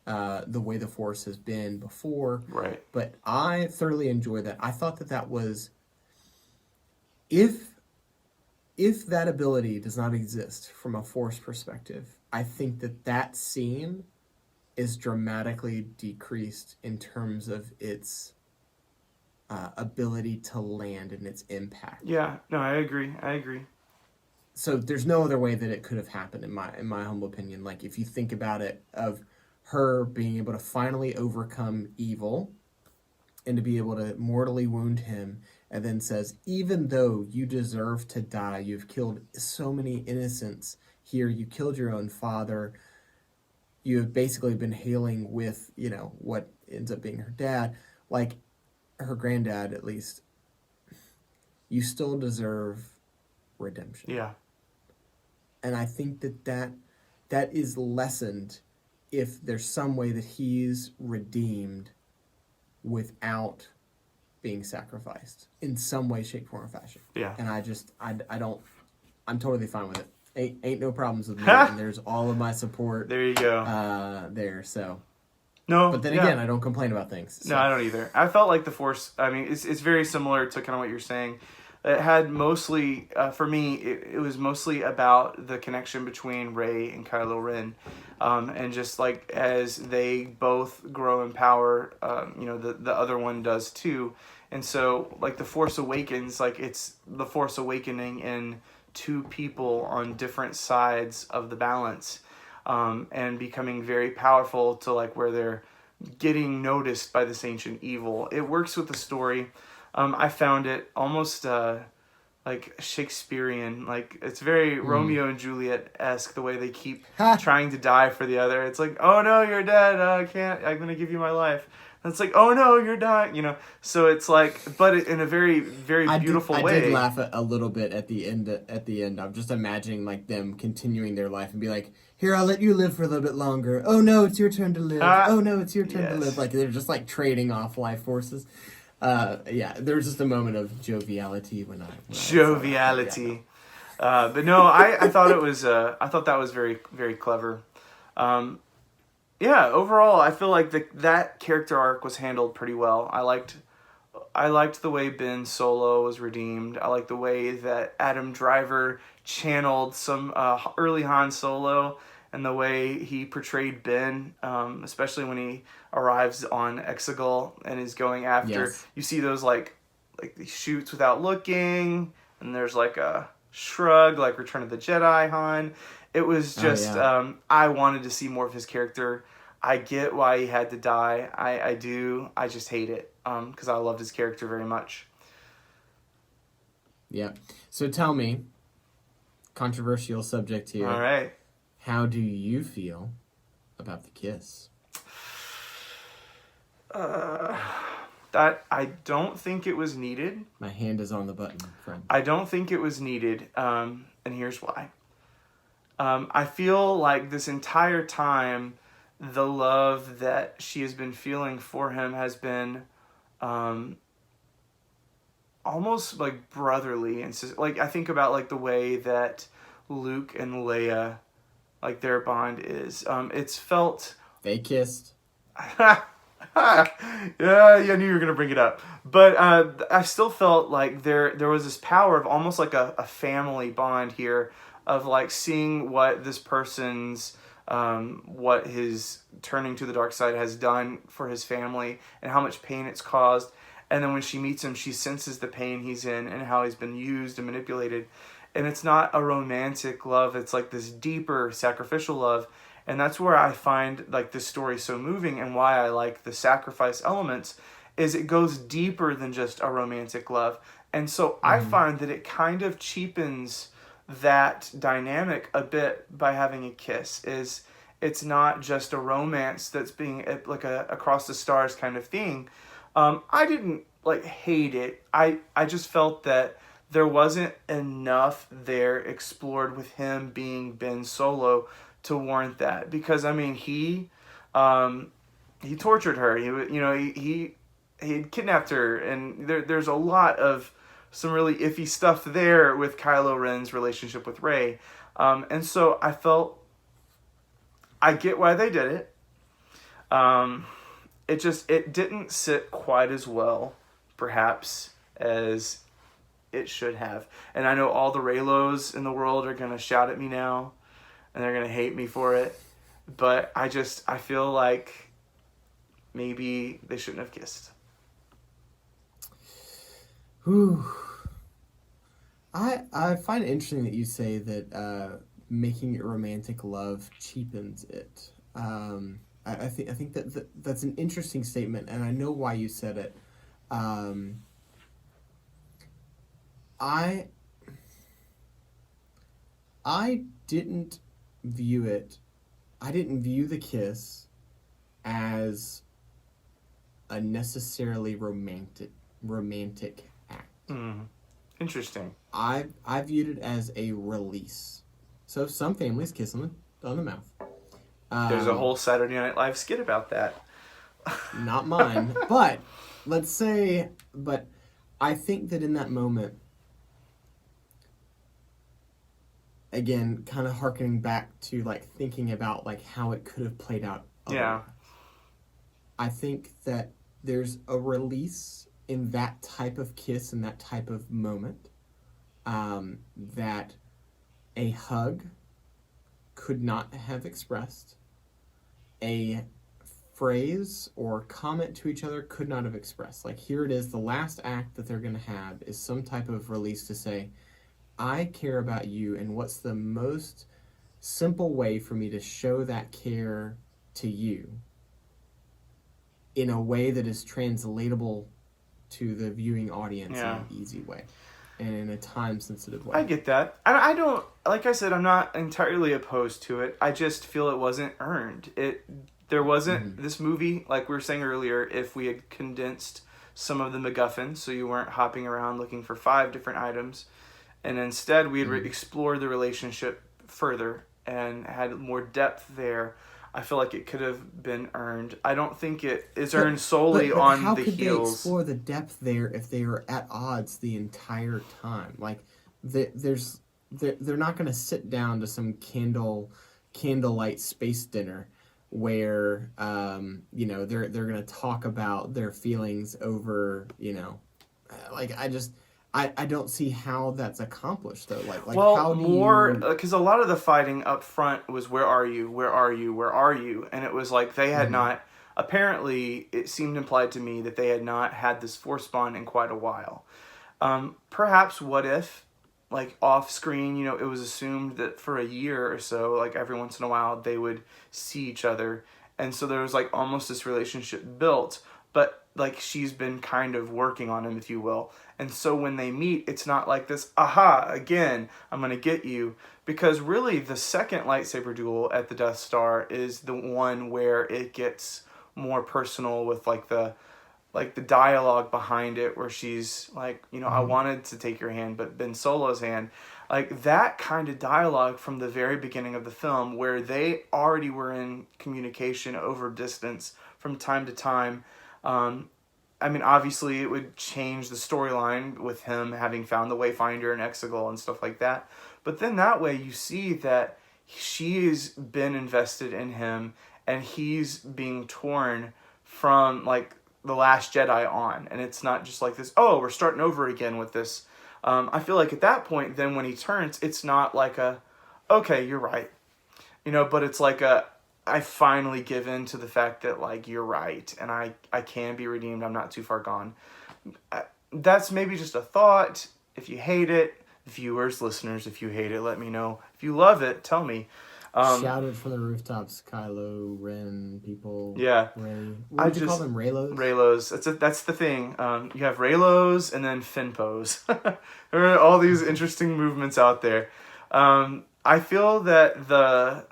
the way the Force has been before. Right. But I thoroughly enjoyed that. I thought that was... If that ability does not exist from a Force perspective, I think that scene is dramatically decreased in terms of its ability to land and its impact. Yeah, no, I agree. So there's no other way that it could have happened, in my humble opinion. Like, if you think about it, of her being able to finally overcome evil and to be able to mortally wound him, and then says, even though you deserve to die, you've killed so many innocents here, you killed your own father, you have basically been hailing with, what ends up being her dad, like her granddad at least, you still deserve redemption. Yeah. And I think that is lessened if there's some way that he's redeemed without being sacrificed in some way, shape, form, or fashion. Yeah. And I'm totally fine with it. Ain't no problems with me. And there's all of my support. There you go. There, so. No. But then again, I don't complain about things. So. No, I don't either. I felt like the Force, I mean, it's very similar to kind of what you're saying. It had mostly, for me, it was mostly about the connection between Rey and Kylo Ren. And just like as they both grow in power, the other one does too. And so like the Force Awakens, like it's the Force Awakening in two people on different sides of the balance, and becoming very powerful to like where they're getting noticed by this ancient evil. It works with the story. I found it almost like Shakespearean. Like it's very Romeo and Juliet-esque the way they keep Ha! trying to die for the other. It's like, oh no, you're dead. I can't. I'm gonna give you my life. And it's like, oh no, you're dying. You know. So it's like, but in a very, very beautiful way. I did laugh a little bit at the end. I'm just imagining like them continuing their life and be like, "Here, I'll let you live for a little bit longer. Oh no, it's your turn to live. Oh no, it's your turn to live." Like they're just like trading off life forces. Yeah, there was just a moment of joviality when I Joviality. But no, I thought it was I thought that was very, very clever. Yeah, overall I feel like that character arc was handled pretty well. I liked the way Ben Solo was redeemed. I liked the way that Adam Driver channeled some early Han Solo, and the way he portrayed Ben, especially when he arrives on Exegol and is going after. Yes. You see those like he shoots without looking, and there's like a shrug, like Return of the Jedi Han. It was just I wanted to see more of his character. I get why he had to die. I do. I just hate it because I loved his character very much. Yeah. So tell me, controversial subject here. All right. How do you feel about the kiss? That I don't think it was needed. My hand is on the button, friend. I don't think it was needed, and here's why. I feel like this entire time, the love that she has been feeling for him has been almost like brotherly, and so, like I think about like the way that Luke and Leia, like their bond is. It's felt. They kissed. Yeah, I knew you were gonna bring it up, but I still felt like there was this power of almost like a family bond here, of like seeing what this person's what his turning to the dark side has done for his family and how much pain it's caused, and then when she meets him, she senses the pain he's in and how he's been used and manipulated, and it's not a romantic love; it's like this deeper sacrificial love. And that's where I find like this story so moving, and why I like the sacrifice elements is it goes deeper than just a romantic love. And so I find that it kind of cheapens that dynamic a bit by having a kiss. Is it's not just a romance that's being like a across the stars kind of thing. I didn't like hate it. I just felt that there wasn't enough there explored with him being Ben Solo to warrant that, because I mean he tortured her. He had kidnapped her, and there's a lot of some really iffy stuff there with Kylo Ren's relationship with Rey, and so I felt I get why they did it. It didn't sit quite as well, perhaps, as it should have. And I know all the Reylos in the world are gonna shout at me now, and they're going to hate me for it. But I feel like maybe they shouldn't have kissed. Whew. I find it interesting that you say that making it romantic love cheapens it. I think that's an interesting statement, and I know why you said it. I didn't view the kiss as a necessarily romantic act. Interesting. I viewed it as a release. So some families kiss on the mouth. There's a whole Saturday Night Live skit about that. Not mine, but I think that in that moment, again, kind of harkening back to like thinking about like how it could have played out. Yeah. I think that there's a release in that type of kiss and that type of moment that a hug could not have expressed, a phrase or comment to each other could not have expressed. Like, here it is, the last act that they're going to have is some type of release to say, I care about you, and what's the most simple way for me to show that care to you in a way that is translatable to the viewing audience in an easy way. and in a time-sensitive way. I get that. I don't, like I said, I'm not entirely opposed to it. I just feel it wasn't earned. There wasn't this movie, like we were saying earlier, if we had condensed some of the MacGuffins, so you weren't hopping around looking for 5 different items, and instead we had explored the relationship further and had more depth there. I feel like it could have been earned. I don't think it is earned solely on how the could heels. they explore the depth there if they were at odds the entire time? Like, they're not going to sit down to some candlelight space dinner where they're going to talk about their feelings over I don't see how that's accomplished though. How do more you... because a lot of the fighting up front was where are you, where are you, where are you, and it was like they had not. Apparently, it seemed implied to me that they had not had this Force bond in quite a while. Perhaps what if, like off screen, it was assumed that for a year or so, like every once in a while, they would see each other, and so there was like almost this relationship built, but like she's been kind of working on him, if you will. And so when they meet, it's not like this, aha, again, I'm going to get you. Because really, the second lightsaber duel at the Death Star is the one where it gets more personal with like the dialogue behind it, where she's like, I wanted to take your hand, but Ben Solo's hand. Like that kind of dialogue from the very beginning of the film, where they already were in communication over distance from time to time. Obviously, it would change the storyline with him having found the Wayfinder and Exegol and stuff like that. But then that way, you see that she's been invested in him, and he's being torn from, like, The Last Jedi on. And it's not just like this, oh, we're starting over again with this. I feel like at that point, then when he turns, it's not like okay, you're right. But it's like I finally give in to the fact that, like, you're right, and I can be redeemed. I'm not too far gone. That's maybe just a thought. If you hate it, viewers, listeners, if you hate it, let me know. If you love it, tell me. Shout it from the rooftops, Kylo Ren people. Yeah. Ray. What did you call them, Raylos? Raylos. That's the thing. You have Raylos and then Finpos. There are all these interesting movements out there. I feel that the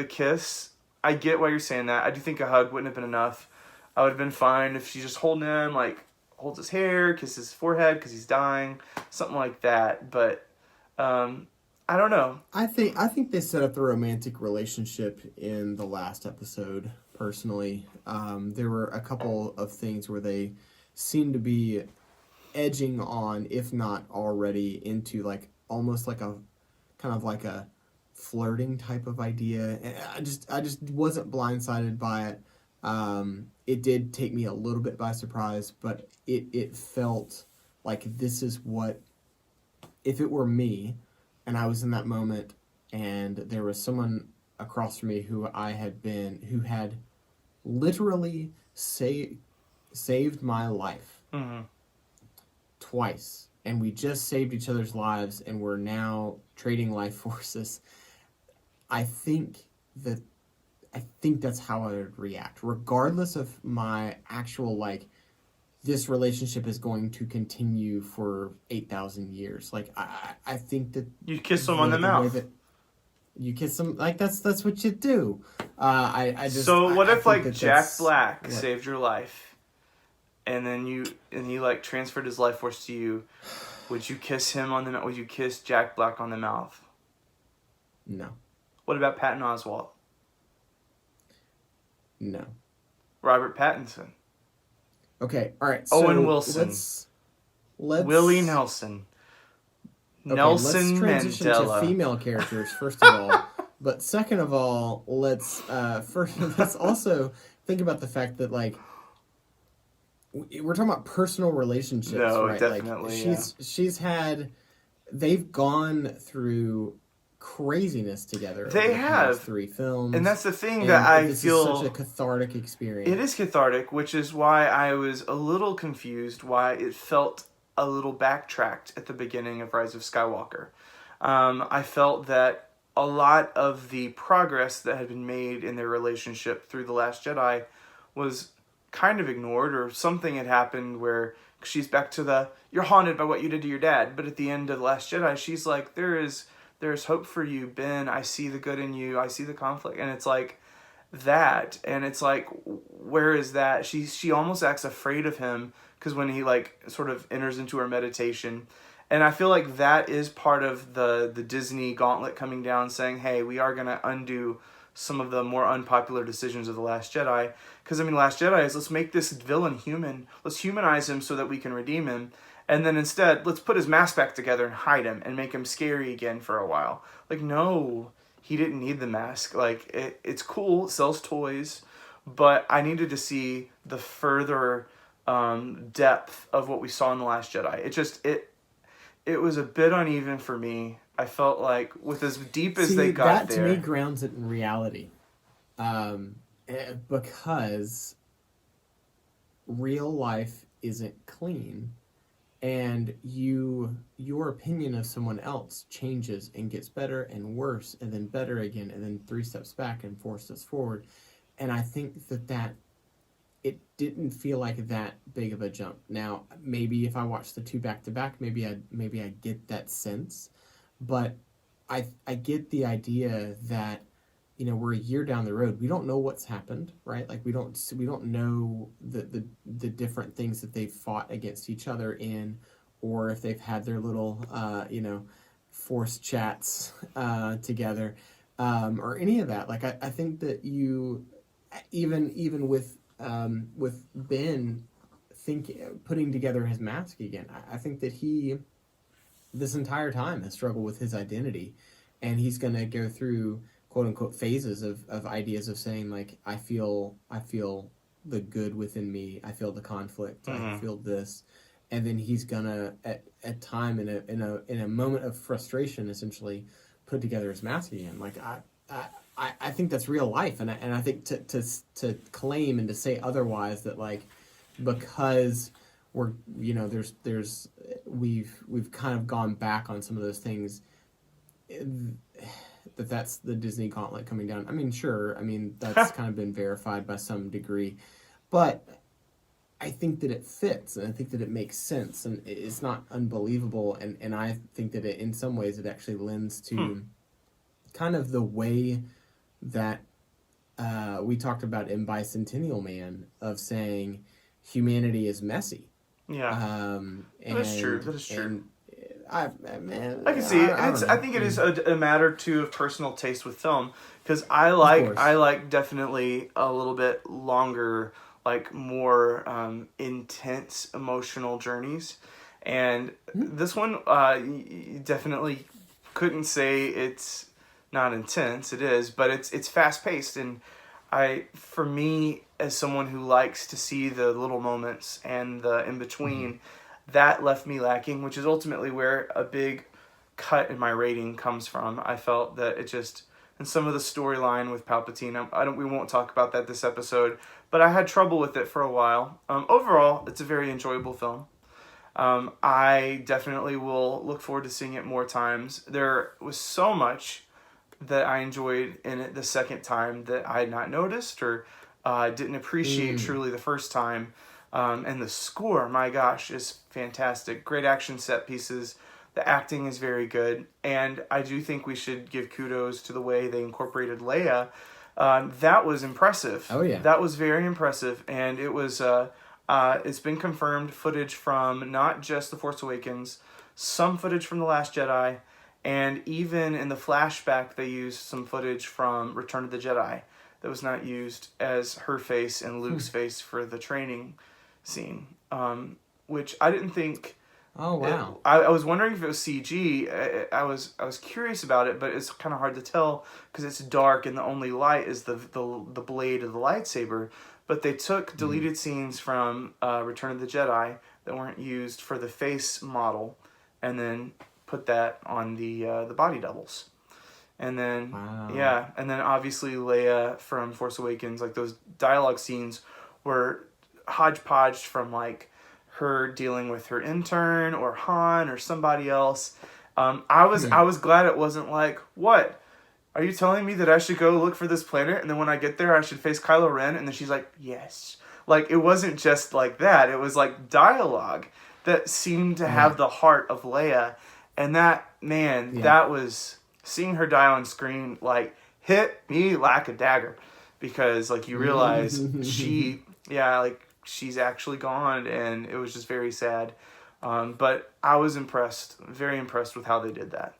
kiss, I get why you're saying that. I do think a hug wouldn't have been enough. I would have been fine if she's just holding him, like, holds his hair, kisses his forehead because he's dying, something like that. But I don't know. I think they set up the romantic relationship in the last episode, personally. There were a couple of things where they seemed to be edging on, if not already, into, like, almost like a kind of like a flirting type of idea. And I just wasn't blindsided by it. It did take me a little bit by surprise, but it felt like this is what, if it were me and I was in that moment and there was someone across from me who had literally saved my life twice, and we just saved each other's lives and we're now trading life forces. I think that's how I would react, regardless of my actual, like, this relationship is going to continue for 8,000 years. Like, I think that you kiss him on the mouth. You kiss him, like, that's what you do. So what if, like, Jack Black saved your life, and then he like transferred his life force to you? Would you kiss him on the mouth? Would you kiss Jack Black on the mouth? No. What about Patton Oswalt? No. Robert Pattinson. Okay, all right. So Owen Wilson. Let's Willie Nelson. Okay, Nelson let's transition Mandela. to female characters first of all, but second of all, let's also think about the fact that, like, we're talking about personal relationships, right? Definitely. Like, they've gone through craziness together. They over the have past 3 films, and that's the thing that I feel is such a cathartic experience. It is cathartic, which is why I was a little confused why it felt a little backtracked at the beginning of Rise of Skywalker. I felt that a lot of the progress that had been made in their relationship through The Last Jedi was kind of ignored, or something had happened where she's back to you're haunted by what you did to your dad. But at the end of The Last Jedi, she's like, there's hope for you, Ben. I see the good in you. I see the conflict. And it's like that. And it's like, where is that? She almost acts afraid of him because when he like sort of enters into her meditation. And I feel like that is part of the Disney gauntlet coming down saying, hey, we are going to undo some of the more unpopular decisions of The Last Jedi. Because, I mean, Last Jedi is, let's make this villain human. Let's humanize him so that we can redeem him. And then instead, let's put his mask back together and hide him and make him scary again for a while. Like, no, he didn't need the mask. Like, it's cool, it sells toys, but I needed to see the further depth of what we saw in The Last Jedi. It was a bit uneven for me. I felt like with as deep as they got that there. To me grounds it in reality. Because real life isn't clean, and your opinion of someone else changes and gets better and worse and then better again and then 3 steps back and 4 steps forward. And I think that it didn't feel like that big of a jump. Now, maybe if I watch the 2 back to back, maybe I get that sense, but I get the idea that, you know, we're a year down the road. We don't know what's happened, right? Like we don't know the different things that they've fought against each other in, or if they've had their little forced chats together, or any of that. Like I think that you even with Ben putting together his mask again, I think that he this entire time has struggled with his identity, and he's going to go through quote unquote phases of ideas of saying like, I feel the good within me, I feel the conflict, I feel this, and then he's gonna at time in a moment of frustration essentially put together his mask again. Like I think that's real life, and I think to claim and to say otherwise, that like because we're, you know, we've kind of gone back on some of those things, that's the Disney gauntlet coming down. I mean, sure, I mean that's kind of been verified by some degree, but I think that it fits, and I think that it makes sense, and it's not unbelievable, and I think that in some ways it actually lends to kind of the way that we talked about in Bicentennial Man, of saying humanity is messy. Yeah, that's true. That is true. I can see it. I think it is a matter too of personal taste with film, because I like definitely a little bit longer, like more intense emotional journeys, and this one you definitely couldn't say it's not intense. It is, but it's fast paced, and for me, as someone who likes to see the little moments and the in between, that left me lacking, which is ultimately where a big cut in my rating comes from. I felt that it just, and some of the storyline with Palpatine, we won't talk about that this episode, but I had trouble with it for a while. Overall, it's a very enjoyable film. I definitely will look forward to seeing it more times. There was so much that I enjoyed in it the second time that I had not noticed or didn't appreciate truly the first time. And the score, my gosh, is fantastic. Great action set pieces. The acting is very good. And I do think we should give kudos to the way they incorporated Leia. That was impressive. Oh, yeah. That was very impressive. And it was, it's been confirmed footage from not just The Force Awakens, some footage from The Last Jedi, and even in the flashback, they used some footage from Return of the Jedi that was not used as her face and Luke's face for the training scene, which I didn't think. Oh wow! I was wondering if it was CG. I was curious about it, but it's kind of hard to tell because it's dark and the only light is the blade of the lightsaber. But they took deleted scenes from Return of the Jedi that weren't used for the face model, and then put that on the body doubles. And then, and then obviously Leia from Force Awakens, like those dialogue scenes were hodgepodge from like her dealing with her intern or Han or somebody else. I was glad it wasn't like, what? Are you telling me that I should go look for this planet and then when I get there I should face Kylo Ren? And then she's like, yes. Like, it wasn't just like that. It was like dialogue that seemed to have the heart of Leia. And that, man, that was, seeing her die on screen, like, hit me like a dagger. Because, like, you realize she's actually gone, and it was just very sad. But I was impressed, very impressed with how they did that.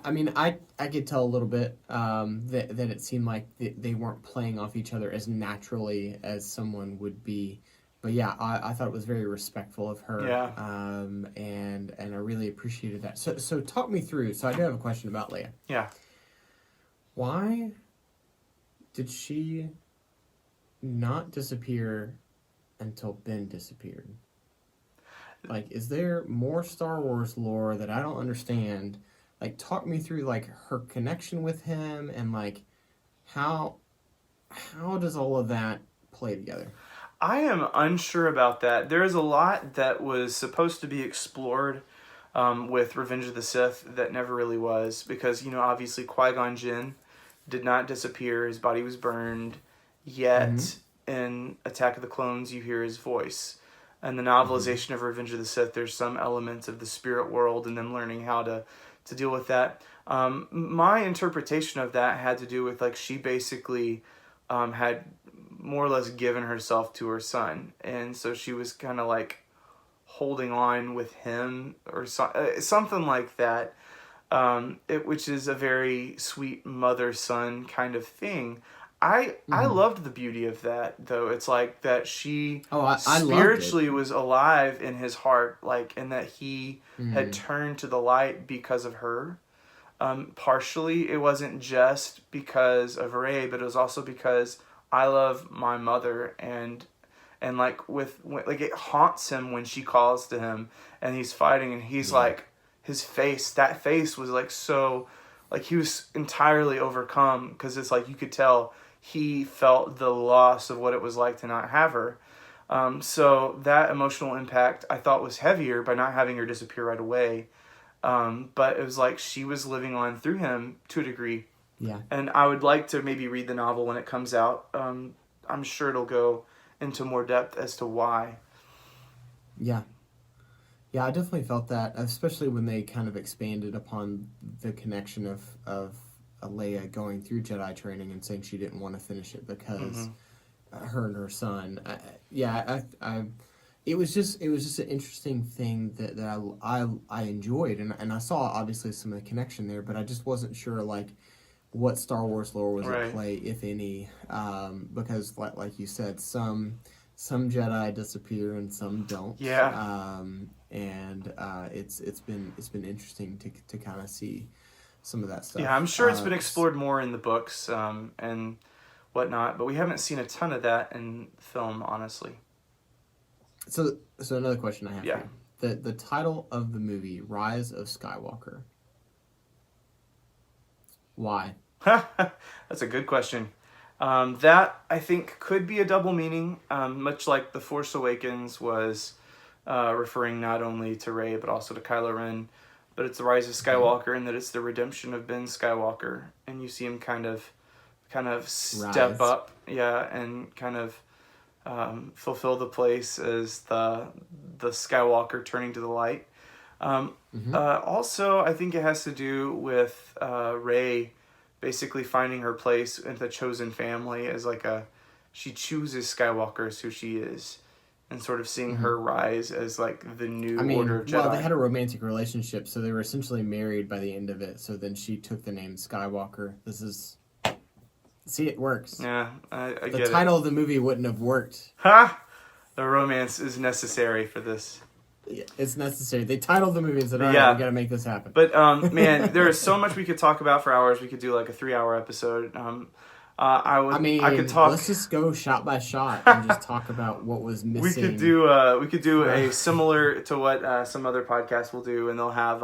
I mean, I could tell a little bit that it seemed like they weren't playing off each other as naturally as someone would be. But yeah, I thought it was very respectful of her. Yeah. And I really appreciated that. So talk me through. So I do have a question about Leia. Yeah. Why did she not disappear until Ben disappeared? Like, is there more Star Wars lore that I don't understand? Like, talk me through, like, her connection with him and, like, how does all of that play together? I am unsure about that. There is a lot that was supposed to be explored with Revenge of the Sith that never really was. Because, you know, obviously Qui-Gon Jinn did not disappear. His body was burned. Yet, in Attack of the Clones, you hear his voice. And the novelization of Revenge of the Sith, there's some elements of the spirit world and them learning how to deal with that. My interpretation of that had to do with, like, she basically had more or less given herself to her son. And so she was kind of, like, holding on with him or something like that. Which is a very sweet mother-son kind of thing. I loved the beauty of that, though. It's like that she I spiritually was alive in his heart, like, and that he had turned to the light because of her. Partially, it wasn't just because of Rey, but it was also because I love my mother, and like like it haunts him when she calls to him, and he's fighting, and he's like, his face, that face was like so, like he was entirely overcome, because it's like you could tell he felt the loss of what it was like to not have her. So that emotional impact I thought was heavier by not having her disappear right away. But it was like she was living on through him to a degree. Yeah. And I would like to maybe read the novel when it comes out. I'm sure it'll go into more depth as to why. Yeah. Yeah, I definitely felt that, especially when they kind of expanded upon the connection of Leia going through Jedi training and saying she didn't want to finish it because her and her son. It was just an interesting thing that I enjoyed, and I saw obviously some of the connection there, but I just wasn't sure like what Star Wars lore was at play, if any, because like you said, some Jedi disappear and some don't. Yeah. It's been interesting to kind of see some of that stuff. Yeah, I'm sure it's been explored more in the books and whatnot, but we haven't seen a ton of that in film, honestly. So another question I have. Yeah. For you. The title of the movie, Rise of Skywalker. Why? That's a good question. That, I think, could be a double meaning, much like The Force Awakens was referring not only to Rey, but also to Kylo Ren. But it's the Rise of Skywalker, and that it's the redemption of Ben Skywalker. And you see him kind of step up, and kind of fulfill the place as the Skywalker turning to the light. Also, I think it has to do with Rey basically finding her place in the chosen family as like she chooses Skywalker as who she is, and sort of seeing her rise as like the new order of Jedi. Well, they had a romantic relationship, so they were essentially married by the end of it. So then she took the name Skywalker. See, it works. Yeah, I get it. The title of the movie wouldn't have worked. Ha! The romance is necessary for this. Yeah, it's necessary. They titled the movie and said, all right, we got to make this happen. But, man, there is so much we could talk about for hours. We could do like a 3-hour episode. I could talk. Let's just go shot by shot and just talk about what was missing. We could do a similar to what some other podcasts will do, and they'll have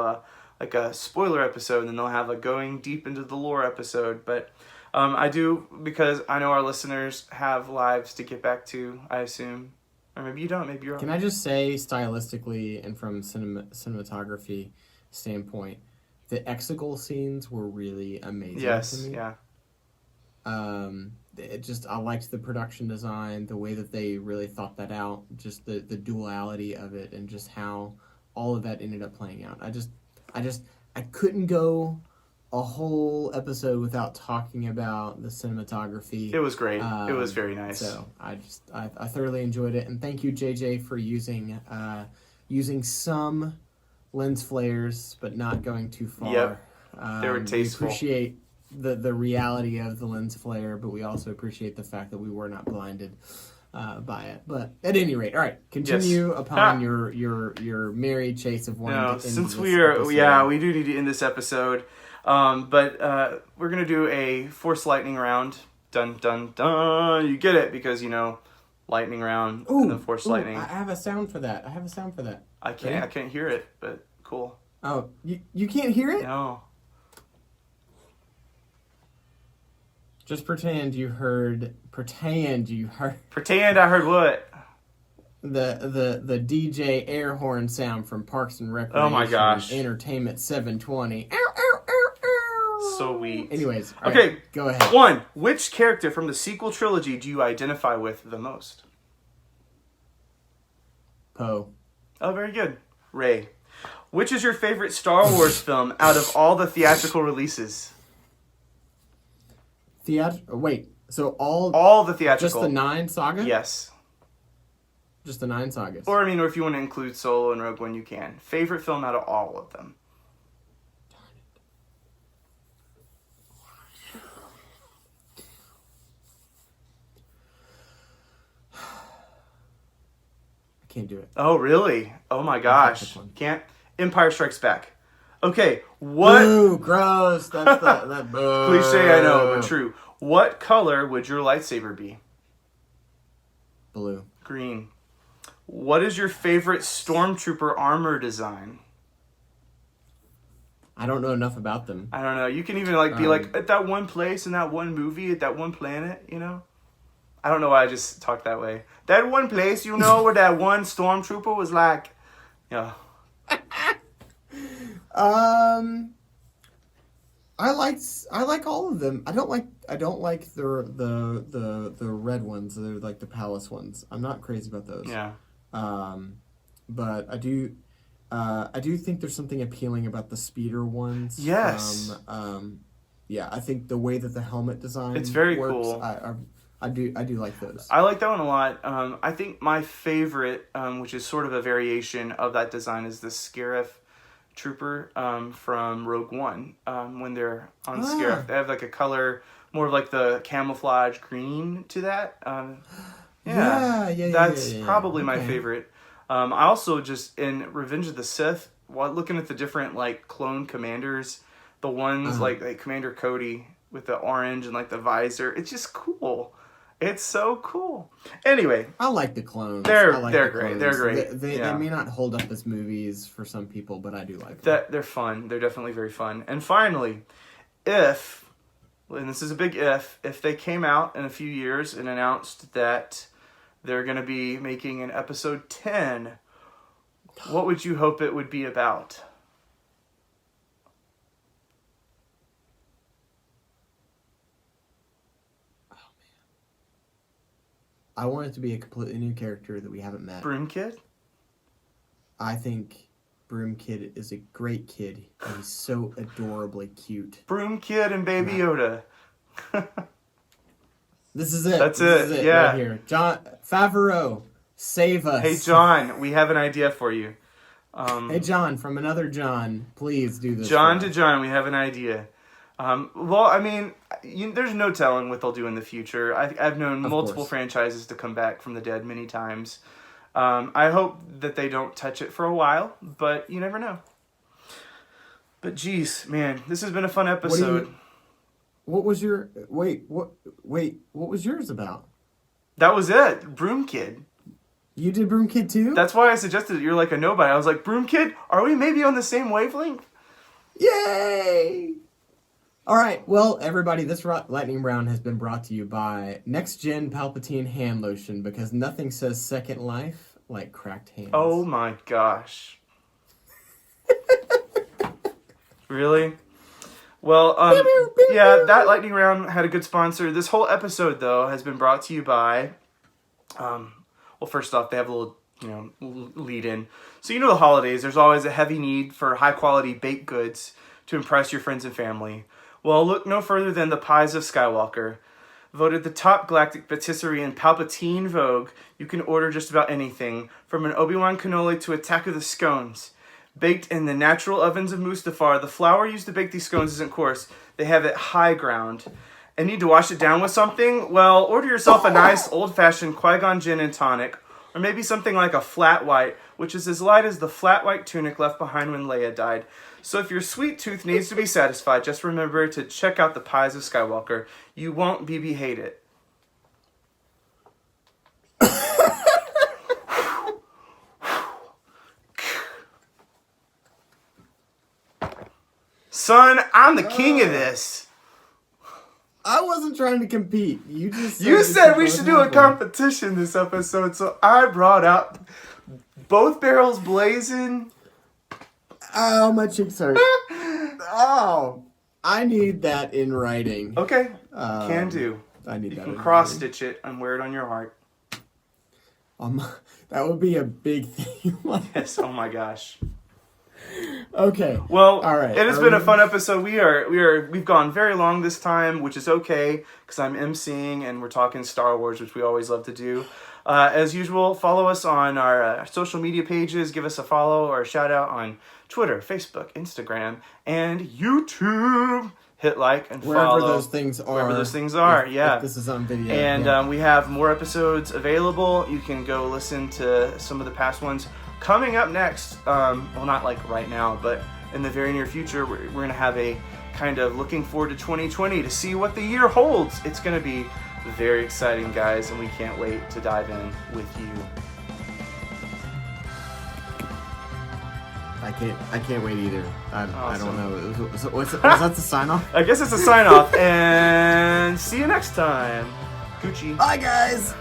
like a spoiler episode, and then they'll have a going deep into the lore episode. But I do, because I know our listeners have lives to get back to, I assume. Or maybe you don't. Maybe you're. Can I just say, stylistically and from cinematography standpoint, the Exegol scenes were really amazing. Yes. To me. Yeah. I liked the production design, the way that they really thought that out, just the duality of it, and just how all of that ended up playing out. I couldn't go a whole episode without talking about the cinematography. It was great. It was very nice. So I thoroughly enjoyed it, and thank you, JJ, for using some lens flares, but not going too far. Yep. They were tasteful. We appreciate the reality of the lens flare, but we also appreciate the fact that we were not blinded by it. But at any rate, all right, continue upon your merry chase of wanting to end since this we are episode. we do need to end this episode, but we're gonna do a Force Lightning round. Dun dun dun! You get it because lightning round and the Force Lightning. I have a sound for that. I can't hear it, but cool. Oh, you can't hear it? No. Just pretend you heard. Pretend I heard what? The DJ air horn sound from Parks and Recreation. Oh my gosh. Entertainment 720. Sweet. Anyways, okay, right, go ahead. 1. Which character from the sequel trilogy do you identify with the most? Poe. Oh, very good. Rey. Which is your favorite Star Wars film out of all the theatrical releases? Wait, so all the theatrical. Just the 9 saga? Yes. Just the 9 sagas. Or if you want to include Solo and Rogue One, you can. Favorite film out of all of them? I can't do it. Oh, really? Oh my gosh. Can't? Empire Strikes Back. Okay, what... Ooh, gross. That's that cliche, I know, but true. What color would your lightsaber be? Blue. Green. What is your favorite Stormtrooper armor design? I don't know enough about them. I don't know. You can even be at that one place in that one movie, at that one planet, I don't know why I just talked that way. That one place, where that one Stormtrooper was like, I like all of them. I don't like the red ones. They're like the palace ones. I'm not crazy about those. Yeah. But I do think there's something appealing about the speeder ones. Yes. Yeah, I think the way that the helmet design It's very works, cool. I do like those. I like that one a lot. I think my favorite, which is sort of a variation of that design, is the Scarif Trooper from Rogue One. When they're on Scarif, they have like a color more of like the camouflage green to that. That's probably my favorite. I also just in Revenge of the Sith, while looking at the different like clone commanders, the ones like Commander Cody with the orange and like the visor, it's just cool. It's so cool. Anyway, I like the clones. They're great. Clones. They're great. They may not hold up as movies for some people, but I do like them. They're fun. They're definitely very fun. And finally, and this is a big if they came out in a few years and announced that they're going to be making an episode 10, what would you hope it would be about? I want it to be a completely new character that we haven't met. Broom Kid? I think Broom Kid is a great kid. And he's so adorably cute. Broom Kid and Baby Yoda. This is it. That's this it. Is Yeah. Right here. Jon Favreau, save us. Hey, John, we have an idea for you. Hey, John, from another John, please do this. John to John, we have an idea. Well, I mean, there's no telling what they'll do in the future. I've known multiple franchises to come back from the dead many times. I hope that they don't touch it for a while, but you never know. But geez, man, this has been a fun episode. What was your... Wait, what was yours about? That was it. Broom Kid. You did Broom Kid too? That's why I suggested it. You're like a nobody. I was like, Broom Kid, are we maybe on the same wavelength? Yay! All right, well, everybody, this lightning round has been brought to you by Next Gen Palpatine Hand Lotion, because nothing says second life like cracked hands. Oh my gosh. Really? Well, yeah, that lightning round had a good sponsor. This whole episode, though, has been brought to you by, well, first off, they have a little, lead in. So, the holidays, there's always a heavy need for high-quality baked goods to impress your friends and family. Well, look no further than the Pies of Skywalker. Voted the top galactic patisserie in Palpatine Vogue, you can order just about anything, from an Obi-Wan cannoli to Attack of the Scones. Baked in the natural ovens of Mustafar, the flour used to bake these scones isn't coarse. They have it high ground. And need to wash it down with something? Well, order yourself a nice old-fashioned Qui-Gon gin and tonic, or maybe something like a flat white, which is as light as the flat white tunic left behind when Leia died. So if your sweet tooth needs to be satisfied, just remember to check out the Pies of Skywalker. You won't BB hate it. Son, I'm the king of this. I wasn't trying to compete. You said we should do a competition this episode, so I brought out both barrels blazing. Oh, my cheeks hurt. Oh, I need that in writing. Okay, can do. I need that. You can in cross writing. stitch it and wear it on your heart. That would be a big thing. Yes. Oh my gosh. Okay. Well, all right. It has been a fun episode. We've gone very long this time, which is okay because I'm emceeing and we're talking Star Wars, which we always love to do. As usual, follow us on our social media pages. Give us a follow or a shout out on Twitter, Facebook, Instagram, and YouTube. Hit like and follow. Wherever those things are. Yeah. If this is on video. And we have more episodes available. You can go listen to some of the past ones. Coming up next, well, not like right now, but in the very near future, we're going to have a kind of looking forward to 2020 to see what the year holds. It's going to be very exciting, guys, and we can't wait to dive in with you. I can't wait either. I Awesome. don't know. Was that the sign off? I guess it's a sign off, and see you next time. Gucci. Bye, guys.